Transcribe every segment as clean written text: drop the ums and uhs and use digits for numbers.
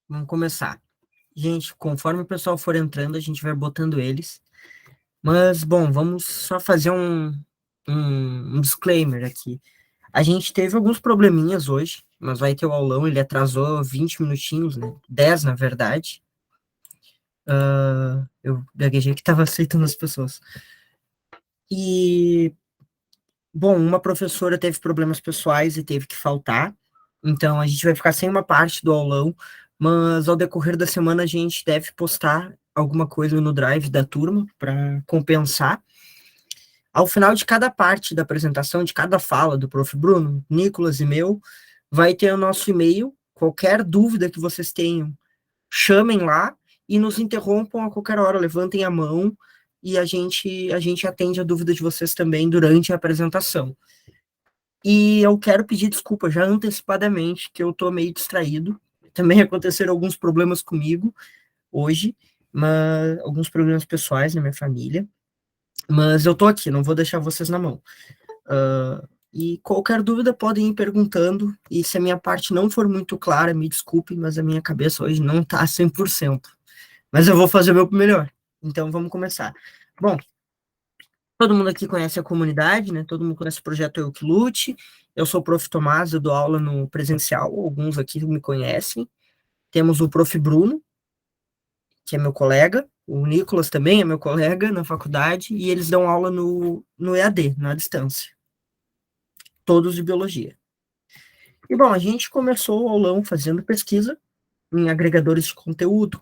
Vamos começar. Gente, conforme o pessoal for entrando, a gente vai botando eles. Mas, bom, vamos só fazer um disclaimer aqui. A gente teve alguns probleminhas hoje, mas vai ter o aulão, ele atrasou 20 minutinhos, né? 10, na verdade. Eu gaguejei que estava aceitando as pessoas. E, bom, uma professora teve problemas pessoais e teve que faltar. Então, a gente vai ficar sem uma parte do aulão, mas ao decorrer da semana a gente deve postar alguma coisa no Drive da turma para compensar. Ao final de cada parte da apresentação, de cada fala do Prof. Bruno, Nicolas e meu, vai ter o nosso e-mail. Qualquer dúvida que vocês tenham, chamem lá e nos interrompam a qualquer hora, levantem a mão e a gente atende a dúvida de vocês também durante a apresentação. E eu quero pedir desculpa já antecipadamente, que eu tô meio distraído. Também aconteceram alguns problemas comigo hoje, mas alguns problemas pessoais na minha família. Mas eu tô aqui, não vou deixar vocês na mão. E qualquer dúvida podem ir perguntando. E se a minha parte não for muito clara, me desculpem, mas a minha cabeça hoje não tá 100%. Mas eu vou fazer o meu melhor. Então vamos começar. Bom, todo mundo aqui conhece a comunidade, né? Todo mundo conhece o projeto Eu Que Lute. Eu sou o Prof. Tomás, eu dou aula no presencial, alguns aqui me conhecem. Temos o Prof. Bruno, que é meu colega, o Nicolas também é meu colega na faculdade, e eles dão aula no EAD, na distância. Todos de biologia. E bom, a gente começou o aulão fazendo pesquisa em agregadores de conteúdo,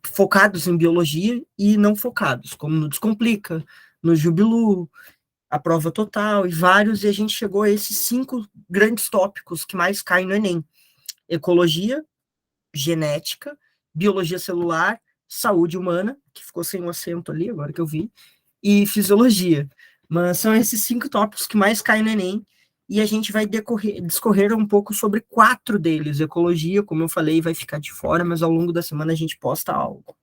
focados em biologia e não focados, como no Descomplica, no Jubilu, a prova total e vários, e a gente chegou a esses 5 grandes tópicos que mais caem no Enem: ecologia, genética, biologia celular, saúde humana, que ficou sem um acento ali, agora que eu vi, e fisiologia. Mas são esses 5 tópicos que mais caem no Enem, e a gente vai discorrer um pouco sobre 4 deles. Ecologia, como eu falei, vai ficar de fora, mas ao longo da semana a gente posta algo.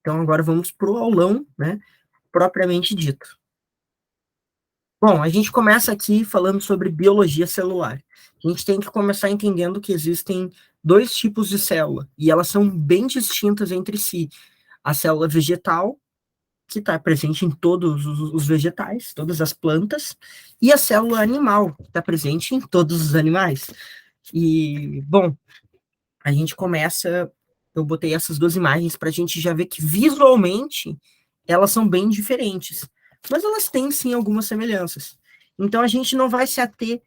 Então agora vamos para o aulão, né, propriamente dito. Bom, a gente começa aqui falando sobre biologia celular. A gente tem que começar entendendo que existem 2 tipos de célula, e elas são bem distintas entre si. A célula vegetal, que está presente em todos os vegetais, todas as plantas, e a célula animal, que está presente em todos os animais. E, bom, a gente começa. Eu botei essas 2 imagens para a gente já ver que visualmente elas são bem diferentes, mas elas têm sim algumas semelhanças. Então a gente não vai se ater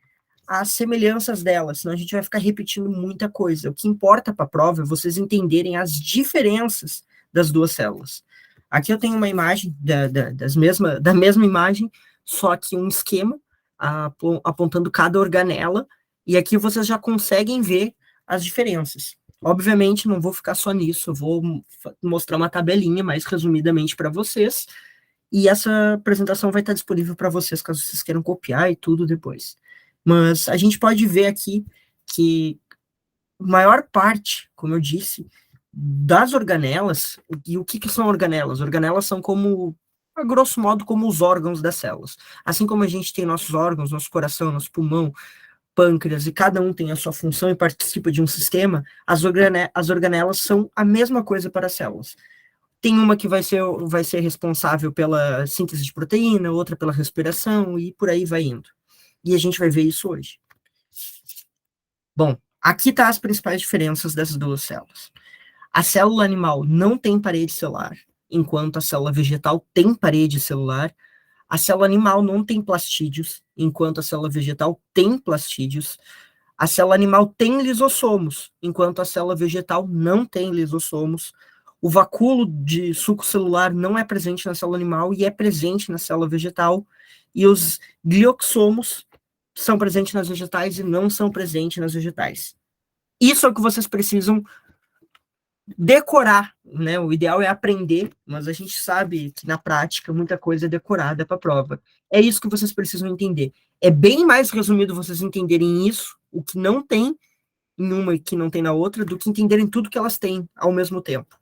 às semelhanças delas, senão a gente vai ficar repetindo muita coisa. O que importa para a prova é vocês entenderem as diferenças das 2 células. Aqui eu tenho uma imagem da mesma imagem, só que um esquema apontando cada organela, e aqui vocês já conseguem ver as diferenças. Obviamente, não vou ficar só nisso, eu vou mostrar uma tabelinha mais resumidamente para vocês, e essa apresentação vai estar disponível para vocês, caso vocês queiram copiar e tudo depois. Mas a gente pode ver aqui que a maior parte, como eu disse, das organelas, e o que são organelas? Organelas são como, a grosso modo, como os órgãos das células. Assim como a gente tem nossos órgãos, nosso coração, nosso pulmão, pâncreas, e cada um tem a sua função e participa de um sistema, as organelas são a mesma coisa para as células. Tem uma que vai ser responsável pela síntese de proteína, outra pela respiração, e por aí vai indo. E a gente vai ver isso hoje. Bom, aqui tá as principais diferenças dessas 2 células. A célula animal não tem parede celular, enquanto a célula vegetal tem parede celular. A célula animal não tem plastídeos, enquanto a célula vegetal tem plastídeos. A célula animal tem lisossomos, enquanto a célula vegetal não tem lisossomos. O vacúolo de suco celular não é presente na célula animal e é presente na célula vegetal. E os glioxomos são presentes nas vegetais e não são presentes nas vegetais. Isso é o que vocês precisam decorar, né? O ideal é aprender, mas a gente sabe que na prática muita coisa é decorada para a prova. É isso que vocês precisam entender. É bem mais resumido vocês entenderem isso, o que não tem em uma e que não tem na outra, do que entenderem tudo que elas têm ao mesmo tempo.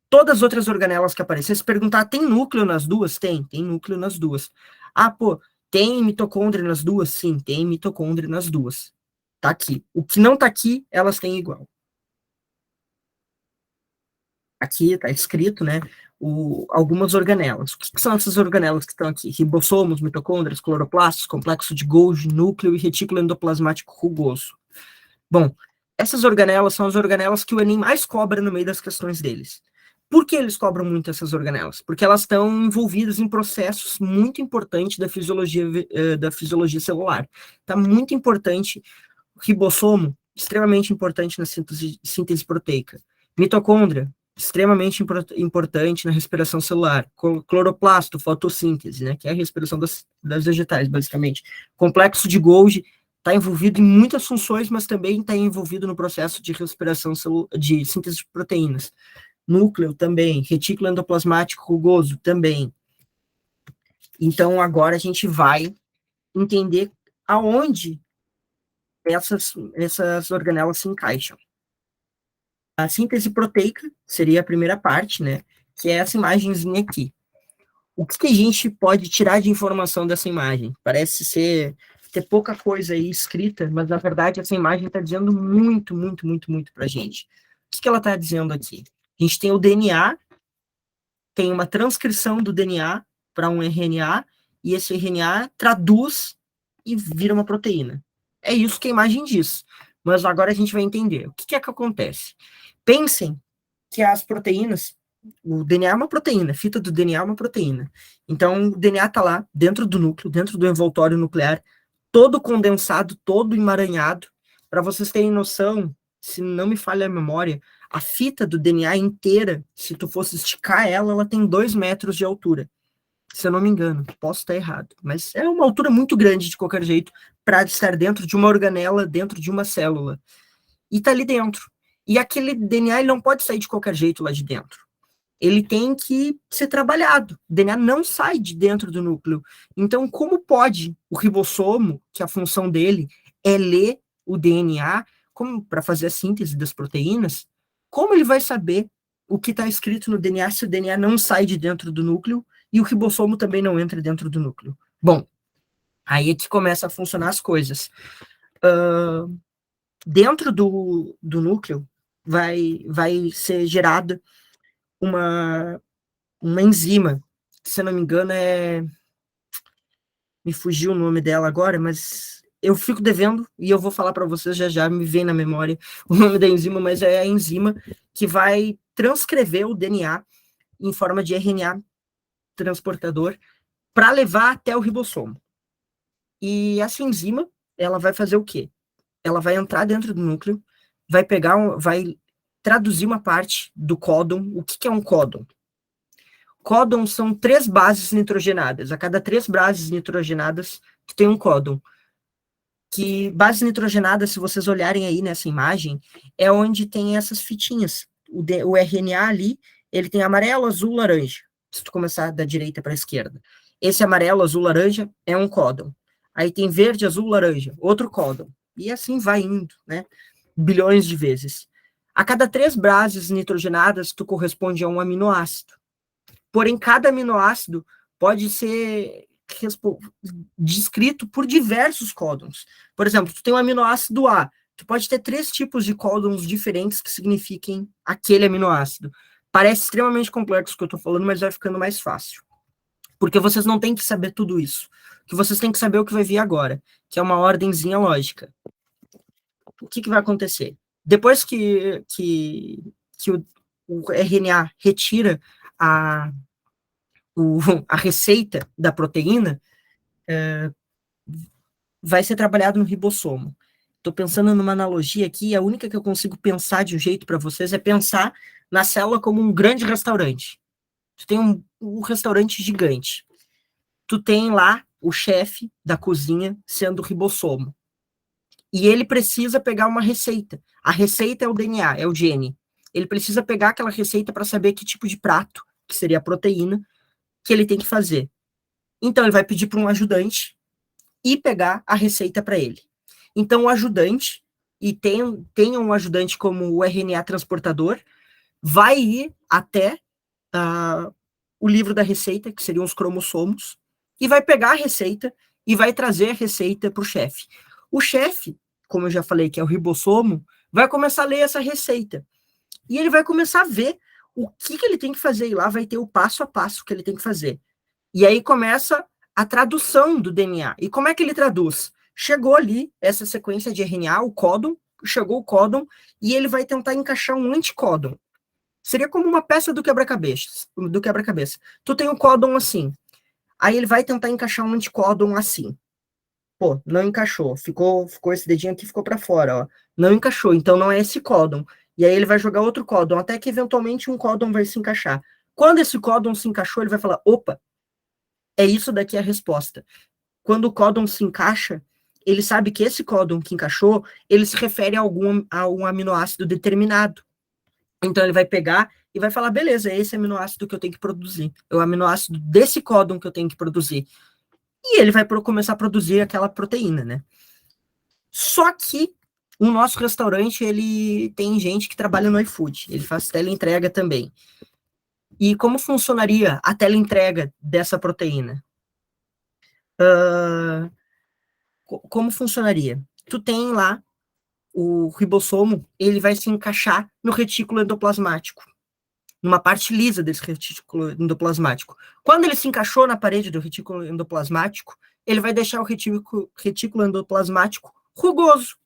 Todas as outras organelas que aparecem, se perguntar, tem núcleo nas duas? Tem núcleo nas duas. Ah, pô, tem mitocôndria nas duas? Sim, tem mitocôndria nas duas. Tá aqui. O que não tá aqui, elas têm igual. Aqui está escrito, né, algumas organelas. O que são essas organelas que estão aqui? Ribossomos, mitocôndrias, cloroplastos, complexo de Golgi, núcleo e retículo endoplasmático rugoso. Bom, essas organelas são as organelas que o Enem mais cobra no meio das questões deles. Por que eles cobram muito essas organelas? Porque elas estão envolvidas em processos muito importantes da fisiologia celular. Está muito importante o ribossomo, extremamente importante na síntese proteica. Mitocôndria, extremamente importante na respiração celular. Cloroplasto, fotossíntese, né, que é a respiração das vegetais, basicamente. Complexo de Golgi está envolvido em muitas funções, mas também está envolvido no processo de respiração de síntese de proteínas. Núcleo também, retículo endoplasmático rugoso também. Então, agora a gente vai entender aonde essas organelas se encaixam. A síntese proteica seria a primeira parte, né? Que é essa imagenzinha aqui. O que a gente pode tirar de informação dessa imagem? Parece ter pouca coisa aí escrita, mas na verdade essa imagem está dizendo muito, muito, muito, muito para a gente. O que ela está dizendo aqui? A gente tem o DNA, tem uma transcrição do DNA para um RNA, e esse RNA traduz e vira uma proteína. É isso que a imagem diz. Mas agora a gente vai entender. O que é que acontece? Pensem que as proteínas, o DNA é uma proteína, a fita do DNA é uma proteína. Então, o DNA está lá, dentro do núcleo, dentro do envoltório nuclear, todo condensado, todo emaranhado. Para vocês terem noção, se não me falha a memória, a fita do DNA inteira, se tu fosse esticar ela, ela tem 2 metros de altura. Se eu não me engano, posso estar errado, mas é uma altura muito grande de qualquer jeito para estar dentro de uma organela, dentro de uma célula. E está ali dentro. E aquele DNA ele não pode sair de qualquer jeito lá de dentro. Ele tem que ser trabalhado. O DNA não sai de dentro do núcleo. Então, como pode o ribossomo, que a função dele é ler o DNA, para fazer a síntese das proteínas, como ele vai saber o que está escrito no DNA se o DNA não sai de dentro do núcleo e o ribossomo também não entra dentro do núcleo? Bom, aí é que começa a funcionar as coisas. Dentro do núcleo vai ser gerada uma enzima, se eu não me engano me fugiu o nome dela agora, mas eu fico devendo e eu vou falar para vocês já, me vem na memória o nome da enzima, mas é a enzima que vai transcrever o DNA em forma de RNA transportador para levar até o ribossomo. E essa enzima, ela vai fazer o quê? Ela vai entrar dentro do núcleo, vai traduzir uma parte do códon. O que é um códon? Códon são 3 bases nitrogenadas. A cada 3 bases nitrogenadas, tem um códon. Que bases nitrogenadas, se vocês olharem aí nessa imagem, é onde tem essas fitinhas. O RNA ali, ele tem amarelo, azul, laranja. Se tu começar da direita para a esquerda. Esse amarelo, azul, laranja é um códon. Aí tem verde, azul, laranja, outro códon. E assim vai indo, né? Bilhões de vezes. A cada 3 bases nitrogenadas, tu corresponde a um aminoácido. Porém, cada aminoácido pode ser descrito por diversos códons. Por exemplo, tu tem o aminoácido A, tu pode ter 3 tipos de códons diferentes que signifiquem aquele aminoácido. Parece extremamente complexo o que eu estou falando, mas vai ficando mais fácil. Porque vocês não têm que saber tudo isso. O que vocês têm que saber é o que vai vir agora, que é uma ordemzinha lógica. O que vai acontecer? Depois que o RNA retira a receita da proteína, vai ser trabalhado no ribossomo. Estou pensando numa analogia aqui, a única que eu consigo pensar de um jeito para vocês é pensar na célula como um grande restaurante. Tu tem um restaurante gigante. Tu tem lá o chefe da cozinha sendo o ribossomo. E ele precisa pegar uma receita. A receita é o DNA, é o gene. Ele precisa pegar aquela receita para saber que tipo de prato, que seria a proteína, que ele tem que fazer. Então, ele vai pedir para um ajudante e pegar a receita para ele. Então, o ajudante, e tem um ajudante como o RNA transportador, vai ir até o livro da receita, que seriam os cromossomos, e vai pegar a receita e vai trazer a receita para o chefe. O chefe, como eu já falei, que é o ribossomo, vai começar a ler essa receita. E ele vai começar a ver o que ele tem que fazer. E lá vai ter o passo a passo que ele tem que fazer. E aí começa a tradução do DNA. E como é que ele traduz? Chegou ali essa sequência de RNA, o códon, chegou o códon, e ele vai tentar encaixar um anticódon. Seria como uma peça do quebra-cabeça. Tu tem o códon assim. Aí ele vai tentar encaixar um anticódon assim. Pô, não encaixou. Ficou esse dedinho aqui, ficou para fora, ó. Não encaixou, então não é esse códon. E aí ele vai jogar outro códon, até que eventualmente um códon vai se encaixar. Quando esse códon se encaixou, ele vai falar: opa, é isso daqui a resposta. Quando o códon se encaixa, ele sabe que esse códon que encaixou, ele se refere a um aminoácido determinado. Então ele vai pegar e vai falar: beleza, é esse aminoácido que eu tenho que produzir. É o aminoácido desse códon que eu tenho que produzir. E ele vai começar a produzir aquela proteína, né? Só que o nosso restaurante, ele tem gente que trabalha no iFood. Ele faz teleentrega também. E como funcionaria a teleentrega dessa proteína? Como funcionaria? Tu tem lá o ribossomo, ele vai se encaixar no retículo endoplasmático, numa parte lisa desse retículo endoplasmático. Quando ele se encaixou na parede do retículo endoplasmático, ele vai deixar o retículo endoplasmático rugoso.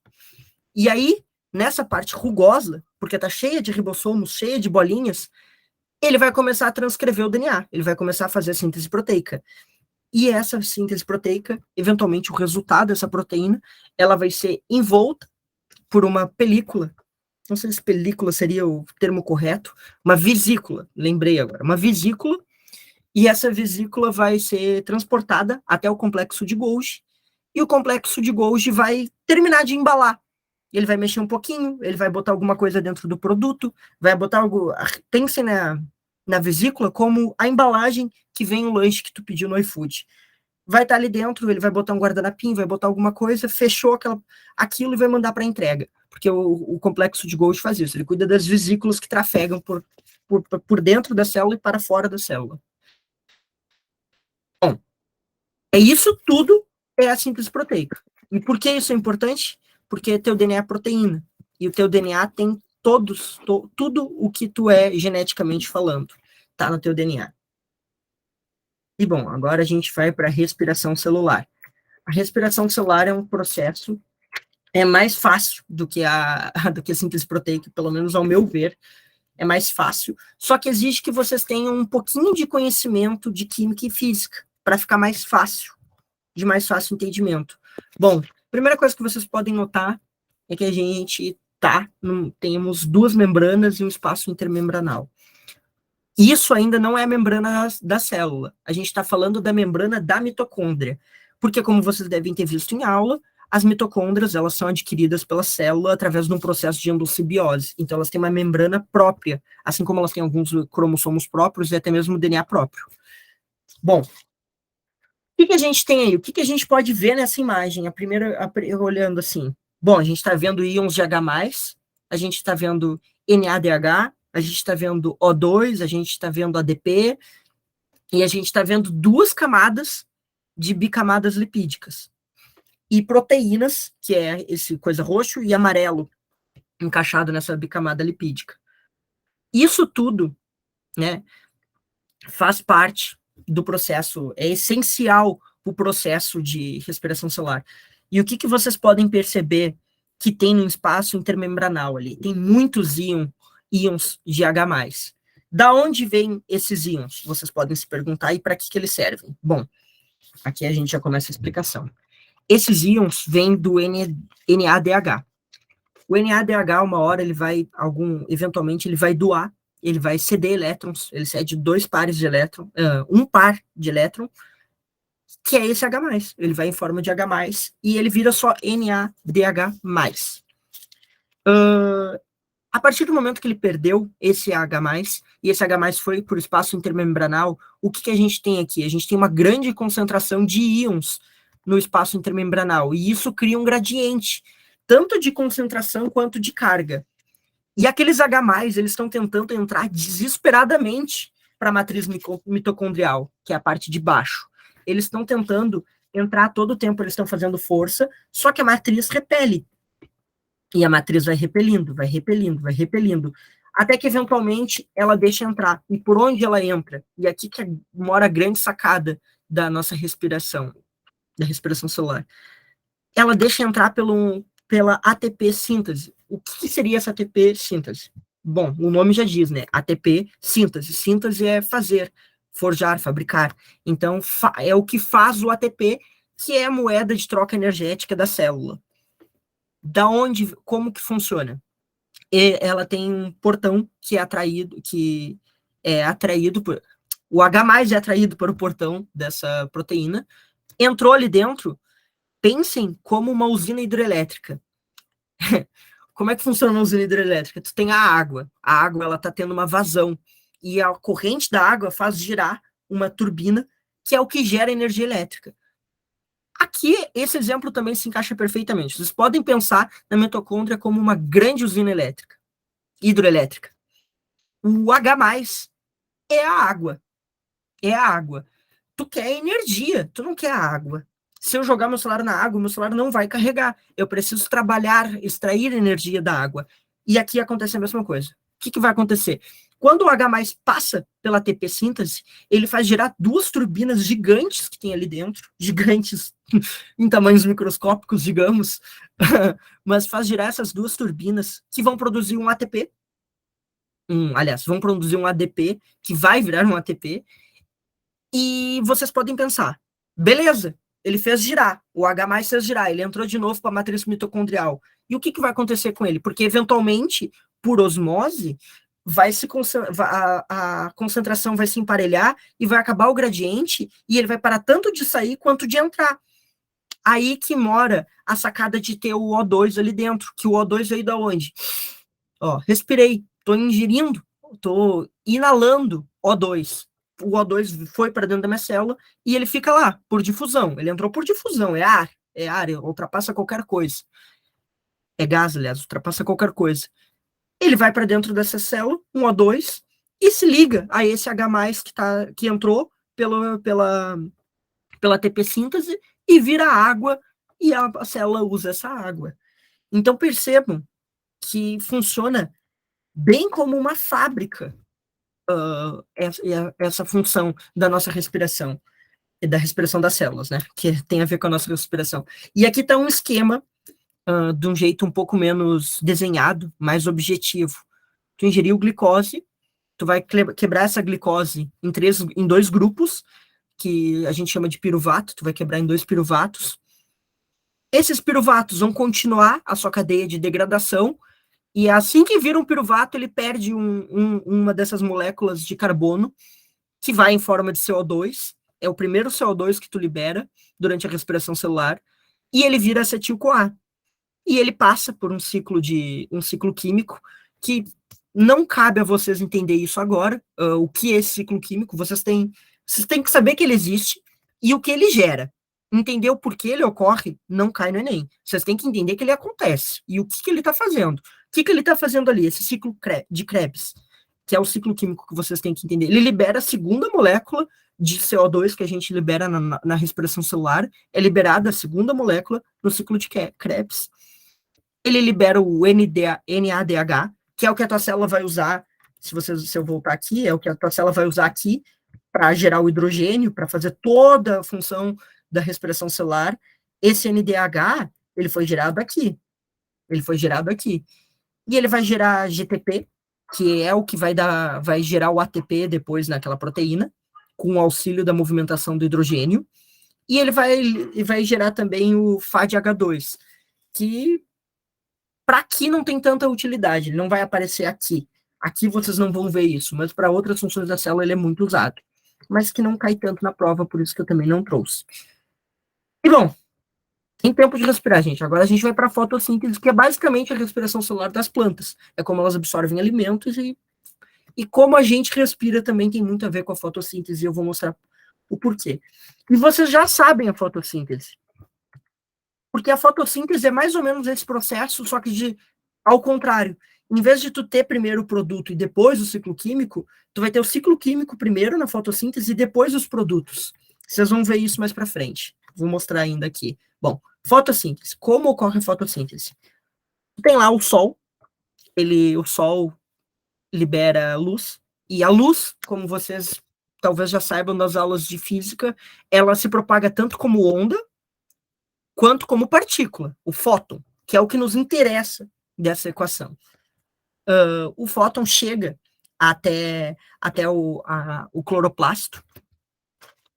E aí, nessa parte rugosa, porque está cheia de ribossomos, cheia de bolinhas, ele vai começar a transcrever o DNA, ele vai começar a fazer a síntese proteica. E essa síntese proteica, eventualmente o resultado dessa proteína, ela vai ser envolta por uma película, não sei se película seria o termo correto, uma vesícula, lembrei agora, uma vesícula, e essa vesícula vai ser transportada até o complexo de Golgi, e o complexo de Golgi vai terminar de embalar. Ele vai mexer um pouquinho, ele vai botar alguma coisa dentro do produto, vai botar algo. Pense na vesícula como a embalagem que vem o lanche que tu pediu no iFood. Vai estar ali dentro, ele vai botar um guardanapinho, vai botar alguma coisa, fechou aquilo e vai mandar para entrega. Porque o complexo de Golgi faz isso, ele cuida das vesículas que trafegam por dentro da célula e para fora da célula. Bom, é isso tudo é a síntese proteica. E por que isso é importante? Porque teu DNA é proteína. E o teu DNA tem tudo o que tu é geneticamente falando. Tá no teu DNA. E bom, agora a gente vai para a respiração celular. A respiração celular é um processo mais fácil do que do que a síntese proteica, pelo menos ao meu ver, é mais fácil. Só que exige que vocês tenham um pouquinho de conhecimento de química e física para ficar mais fácil, de mais fácil entendimento. Bom, primeira coisa que vocês podem notar é que a gente temos duas membranas e um espaço intermembranal. Isso ainda não é a membrana da célula. A gente está falando da membrana da mitocôndria. Porque, como vocês devem ter visto em aula, as mitocôndrias, elas são adquiridas pela célula através de um processo de endossimbiose. Então, elas têm uma membrana própria, assim como elas têm alguns cromossomos próprios e até mesmo DNA próprio. Bom, o que a gente tem aí? O que a gente pode ver nessa imagem? Olhando assim. Bom, a gente está vendo íons de H+, a gente está vendo NADH, a gente está vendo O2, a gente está vendo ADP, e a gente está vendo duas camadas de bicamadas lipídicas. E proteínas, que é esse coisa roxo e amarelo, encaixado nessa bicamada lipídica. Isso tudo, né, faz parte do processo, é essencial o processo de respiração celular. E o que vocês podem perceber que tem no espaço intermembranal ali? Tem muitos íons de H+. Da onde vêm esses íons? Vocês podem se perguntar, e para que eles servem? Bom, aqui a gente já começa a explicação. Esses íons vêm do NADH. O NADH, uma hora, eventualmente, ele vai doar, ele vai ceder elétrons, ele cede dois pares de elétron, um par de elétron, que é esse H+. Ele vai em forma de H+, e ele vira só NADH+. A partir do momento que ele perdeu esse H+, e esse H+, foi por espaço intermembranal, o que a gente tem aqui? A gente tem uma grande concentração de íons no espaço intermembranal, e isso cria um gradiente, tanto de concentração quanto de carga. E aqueles H+, eles estão tentando entrar desesperadamente para a matriz mitocondrial, que é a parte de baixo. Eles estão tentando entrar todo o tempo, eles estão fazendo força, só que a matriz repele. E a matriz vai repelindo, vai repelindo, vai repelindo, até que eventualmente ela deixa entrar. E por onde ela entra? E aqui que mora a grande sacada da nossa respiração, da respiração celular. Ela deixa entrar pela ATP síntese. O que seria essa ATP síntese? Bom, o nome já diz, né? ATP síntese. Síntese é fazer, forjar, fabricar. Então, é o que faz o ATP, que é a moeda de troca energética da célula. Da onde, como que funciona? Ela tem um portão que é atraído por, o H+ é atraído para o portão dessa proteína, entrou ali dentro, pensem como uma usina hidrelétrica. Como é que funciona uma usina hidrelétrica? Tu tem a água ela está tendo uma vazão, e a corrente da água faz girar uma turbina, que é o que gera energia elétrica. Aqui, esse exemplo também se encaixa perfeitamente. Vocês podem pensar na mitocôndria como uma grande usina elétrica, hidroelétrica. O H+ é a água. É a água. Tu quer energia, tu não quer a água. Se eu jogar meu celular na água, meu celular não vai carregar. Eu preciso trabalhar, extrair energia da água. E aqui acontece a mesma coisa. O que vai acontecer? Quando o H+ passa pela ATP síntese, ele faz girar duas turbinas gigantes que tem ali dentro, gigantes em tamanhos microscópicos, digamos, mas faz girar essas duas turbinas que vão produzir um ATP, aliás, vão produzir um ADP, que vai virar um ATP, e vocês podem pensar, beleza, ele fez girar, o H+ fez girar, ele entrou de novo para a matriz mitocondrial. E o que vai acontecer com ele? Porque, eventualmente, por osmose, a concentração vai se emparelhar e vai acabar o gradiente, e ele vai parar tanto de sair quanto de entrar. Aí que mora a sacada de ter o O2 ali dentro, que o O2 veio da onde? Ó, respirei, estou ingerindo, estou inalando O2. O O2 foi para dentro da minha célula e ele fica lá, por difusão. Ele entrou por difusão, é ar, ultrapassa qualquer coisa. É gás, aliás, ultrapassa qualquer coisa. Ele vai para dentro dessa célula, um O2, e se liga a esse H+ que entrou pela ATP síntese e vira água, e a célula usa essa água. Então percebam que funciona bem como uma fábrica, essa função da nossa respiração, e da respiração das células, né? Que tem a ver com a nossa respiração. E aqui está um esquema de um jeito um pouco menos desenhado, mais objetivo. Tu ingeriu glicose, tu vai quebrar essa glicose em 2 grupos, que a gente chama de piruvato, tu vai quebrar em 2 piruvatos. Esses piruvatos vão continuar a sua cadeia de degradação, e assim que vira um piruvato, ele perde uma dessas moléculas de carbono, que vai em forma de CO2, é o primeiro CO2 que tu libera durante a respiração celular, e ele vira acetil-CoA. E ele passa por um ciclo químico que não cabe a vocês entender isso agora, o que é esse ciclo químico, vocês têm que saber que ele existe e o que ele gera. Entender o porquê ele ocorre não cai no Enem. Vocês têm que entender que ele acontece e o que ele está fazendo. O que ele está fazendo ali, esse ciclo de Krebs, que é o ciclo químico que vocês têm que entender. Ele libera a segunda molécula de CO2 que a gente libera na respiração celular, é liberada a segunda molécula no ciclo de Krebs. Ele libera o NADH, que é o que a tua célula vai usar, se eu voltar aqui, é o que a tua célula vai usar aqui para gerar o hidrogênio, para fazer toda a função da respiração celular. Esse NADH, ele foi gerado aqui. E ele vai gerar GTP, que é o que vai gerar o ATP depois naquela proteína, com o auxílio da movimentação do hidrogênio. E ele vai gerar também o FADH2, que para aqui não tem tanta utilidade, ele não vai aparecer aqui. Aqui vocês não vão ver isso, mas para outras funções da célula ele é muito usado. Mas que não cai tanto na prova, por isso que eu também não trouxe. E bom, tem tempo de respirar, gente. Agora a gente vai para a fotossíntese, que é basicamente a respiração celular das plantas. É como elas absorvem alimentos e como a gente respira também tem muito a ver com a fotossíntese, e eu vou mostrar o porquê. E vocês já sabem a fotossíntese. Porque a fotossíntese é mais ou menos esse processo, só que ao contrário. Em vez de tu ter primeiro o produto e depois o ciclo químico, tu vai ter o ciclo químico primeiro na fotossíntese e depois os produtos. Vocês vão ver isso mais para frente. Vou mostrar ainda aqui. Bom, fotossíntese. Como ocorre a fotossíntese? Tem lá o Sol, o Sol libera luz, e a luz, como vocês talvez já saibam das aulas de física, ela se propaga tanto como onda, quanto como partícula, o fóton, que é o que nos interessa dessa equação. O fóton chega até o cloroplasto,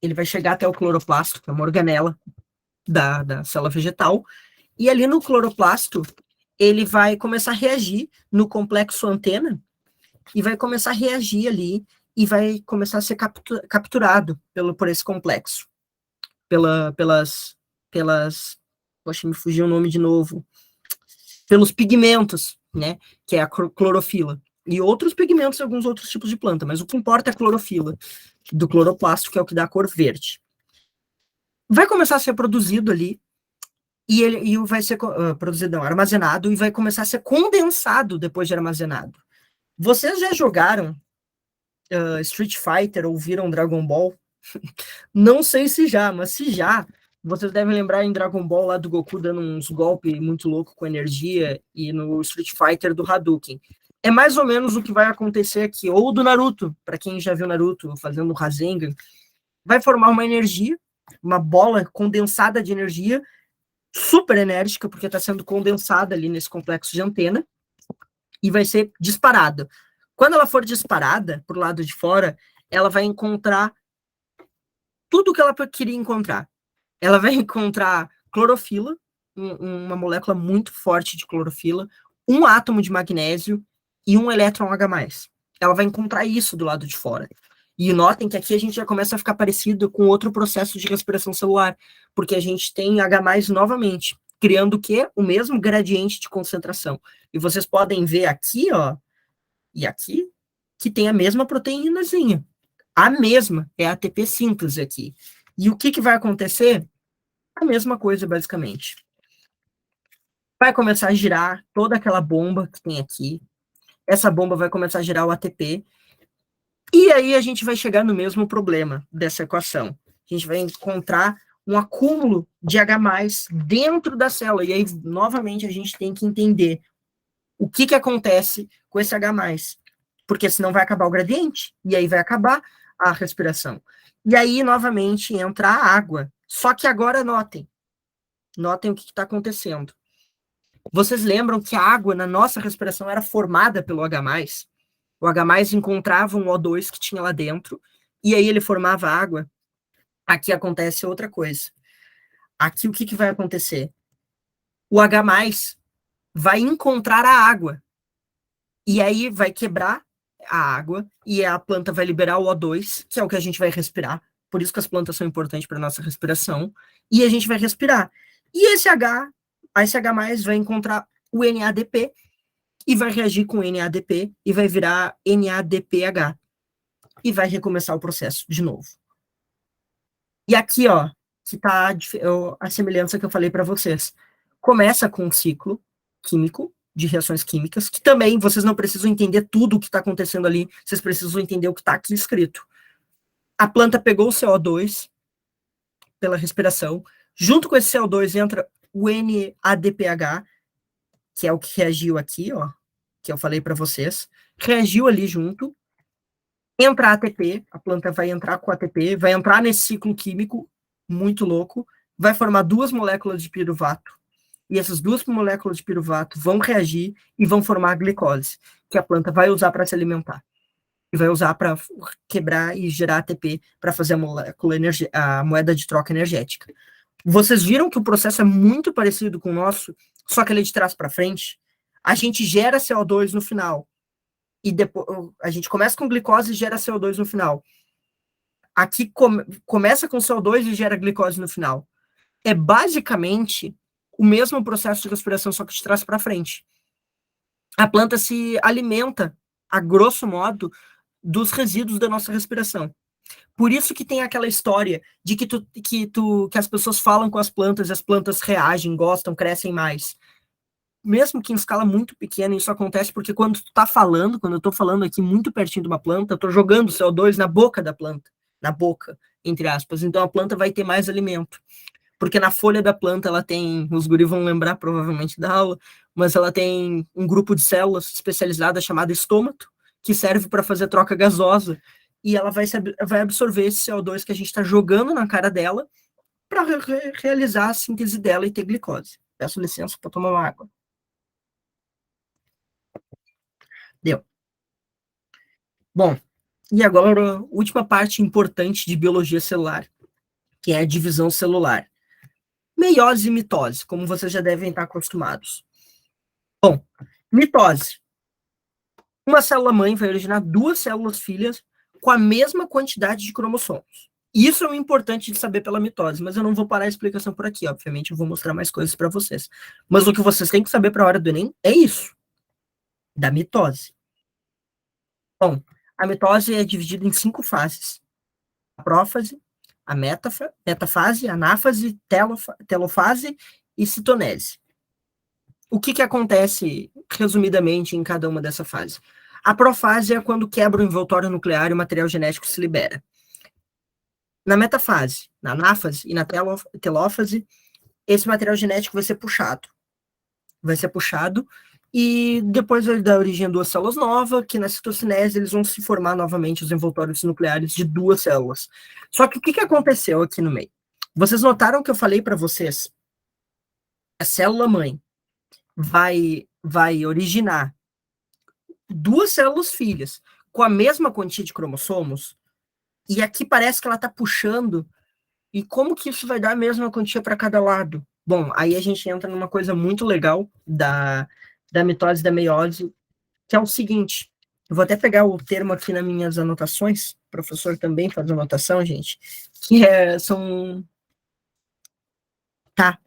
ele vai chegar até o cloroplasto, que é uma organela da célula vegetal, e ali no cloroplasto, ele vai começar a reagir no complexo antena, e vai começar a reagir ali, e vai começar a ser capturado por esse complexo, pelas, poxa, me fugiu o nome de novo, pelos pigmentos, né, que é a clorofila, e outros pigmentos, alguns outros tipos de planta, mas o que importa é a clorofila do cloroplasto, que é o que dá a cor verde. Vai começar a ser produzido ali, e vai ser produzido, não, armazenado, e vai começar a ser condensado depois de armazenado. Vocês já jogaram Street Fighter ou viram Dragon Ball? Não sei se já, mas se já, vocês devem lembrar em Dragon Ball lá do Goku dando uns golpes muito loucos com energia, e no Street Fighter do Hadouken. É mais ou menos o que vai acontecer aqui, ou do Naruto, para quem já viu Naruto fazendo o Rasengan, vai formar uma energia, uma bola condensada de energia, super enérgica, porque está sendo condensada ali nesse complexo de antena, e vai ser disparada. Quando ela for disparada para o lado de fora, ela vai encontrar tudo o que ela queria encontrar. Ela vai encontrar clorofila, uma molécula muito forte de clorofila, um átomo de magnésio e um elétron H+. Ela vai encontrar isso do lado de fora. E notem que aqui a gente já começa a ficar parecido com outro processo de respiração celular, porque a gente tem H+, novamente, criando o quê? O mesmo gradiente de concentração. E vocês podem ver aqui, ó, e aqui, que tem a mesma proteínazinha. A mesma, é a ATP síntese aqui. E o que vai acontecer? A mesma coisa, basicamente. Vai começar a girar toda aquela bomba que tem aqui. Essa bomba vai começar a girar o ATP. E aí a gente vai chegar no mesmo problema dessa equação. A gente vai encontrar um acúmulo de H+ dentro da célula. E aí, novamente, a gente tem que entender o que acontece com esse H+. Porque senão vai acabar o gradiente. E aí vai acabar a respiração. E aí, novamente, entra a água. Só que agora notem o que está acontecendo. Vocês lembram que a água na nossa respiração era formada pelo H+? O H+ encontrava um O2 que tinha lá dentro, e aí ele formava água. Aqui acontece outra coisa. Aqui o que vai acontecer? O H+ vai encontrar a água, e aí vai quebrar a água, e a planta vai liberar o O2, que é o que a gente vai respirar. Por isso que as plantas são importantes para a nossa respiração, e a gente vai respirar. E esse H+ vai encontrar o NADP, e vai reagir com NADP, e vai virar NADPH, e vai recomeçar o processo de novo. E aqui, ó, que tá a semelhança que eu falei para vocês. Começa com um ciclo químico, de reações químicas, que também vocês não precisam entender tudo o que está acontecendo ali, vocês precisam entender o que está aqui escrito. A planta pegou o CO2 pela respiração, junto com esse CO2 entra o NADPH, que é o que reagiu aqui, ó, que eu falei para vocês, reagiu ali junto, entra ATP, a planta vai entrar com ATP, vai entrar nesse ciclo químico muito louco, vai formar duas moléculas de piruvato, e essas duas moléculas de piruvato vão reagir e vão formar a glicose, que a planta vai usar para se alimentar. E vai usar para quebrar e gerar ATP para fazer a moeda de troca energética. Vocês viram que o processo é muito parecido com o nosso, só que ele é de trás para frente? A gente gera CO2 no final. E depois a gente começa com glicose e gera CO2 no final. Aqui começa com CO2 e gera glicose no final. É basicamente o mesmo processo de respiração, só que de trás para frente. A planta se alimenta, a grosso modo, dos resíduos da nossa respiração. Por isso que tem aquela história de que as pessoas falam com as plantas reagem, gostam, crescem mais. Mesmo que em escala muito pequena, isso acontece porque quando eu tô falando aqui muito pertinho de uma planta, eu tô jogando CO2 na boca da planta, na boca, entre aspas. Então a planta vai ter mais alimento. Porque na folha da planta ela tem, os guris vão lembrar provavelmente da aula, mas ela tem um grupo de células especializada chamada estômato, que serve para fazer troca gasosa, e ela vai absorver esse CO2 que a gente está jogando na cara dela para realizar a síntese dela e ter glicose. Peço licença para tomar uma água. Deu. Bom, e agora a última parte importante de biologia celular, que é a divisão celular. Meiose e mitose, como vocês já devem estar acostumados. Bom, mitose. Uma célula-mãe vai originar duas células filhas com a mesma quantidade de cromossomos. Isso é o importante de saber pela mitose, mas eu não vou parar a explicação por aqui, obviamente eu vou mostrar mais coisas para vocês. Mas o que vocês têm que saber para a hora do Enem é isso, da mitose. Bom, a mitose é dividida em 5 fases. A prófase, a metafase, anáfase, telofase e citonese. O que acontece, resumidamente, em cada uma dessa fase? A profase é quando quebra o envoltório nuclear e o material genético se libera. Na metafase, na anáfase e na telófase, esse material genético vai ser puxado. Vai ser puxado e depois vai dar origem a duas células novas, que na citocinese eles vão se formar novamente os envoltórios nucleares de duas células. Só que o que aconteceu aqui no meio? Vocês notaram que eu falei para vocês? A célula-mãe vai originar duas células filhas com a mesma quantia de cromossomos, e aqui parece que ela está puxando, e como que isso vai dar a mesma quantia para cada lado? Bom, aí a gente entra numa coisa muito legal da mitose e da meiose, que é o seguinte, eu vou até pegar o termo aqui nas minhas anotações, o professor também faz anotação, gente, que tá,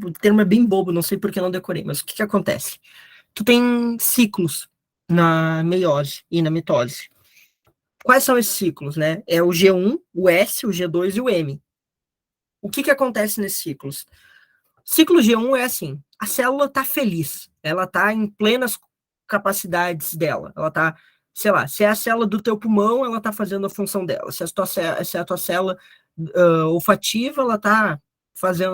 o termo é bem bobo, não sei por que não decorei, mas o que acontece? Tu tem ciclos na meiose e na mitose. Quais são esses ciclos, né? É o G1, o S, o G2 e o M. O que acontece nesses ciclos? Ciclo G1 é assim, a célula está feliz, ela está em plenas capacidades dela, ela está, sei lá, se é a célula do teu pulmão, ela está fazendo a função dela, se é a tua célula olfativa, ela está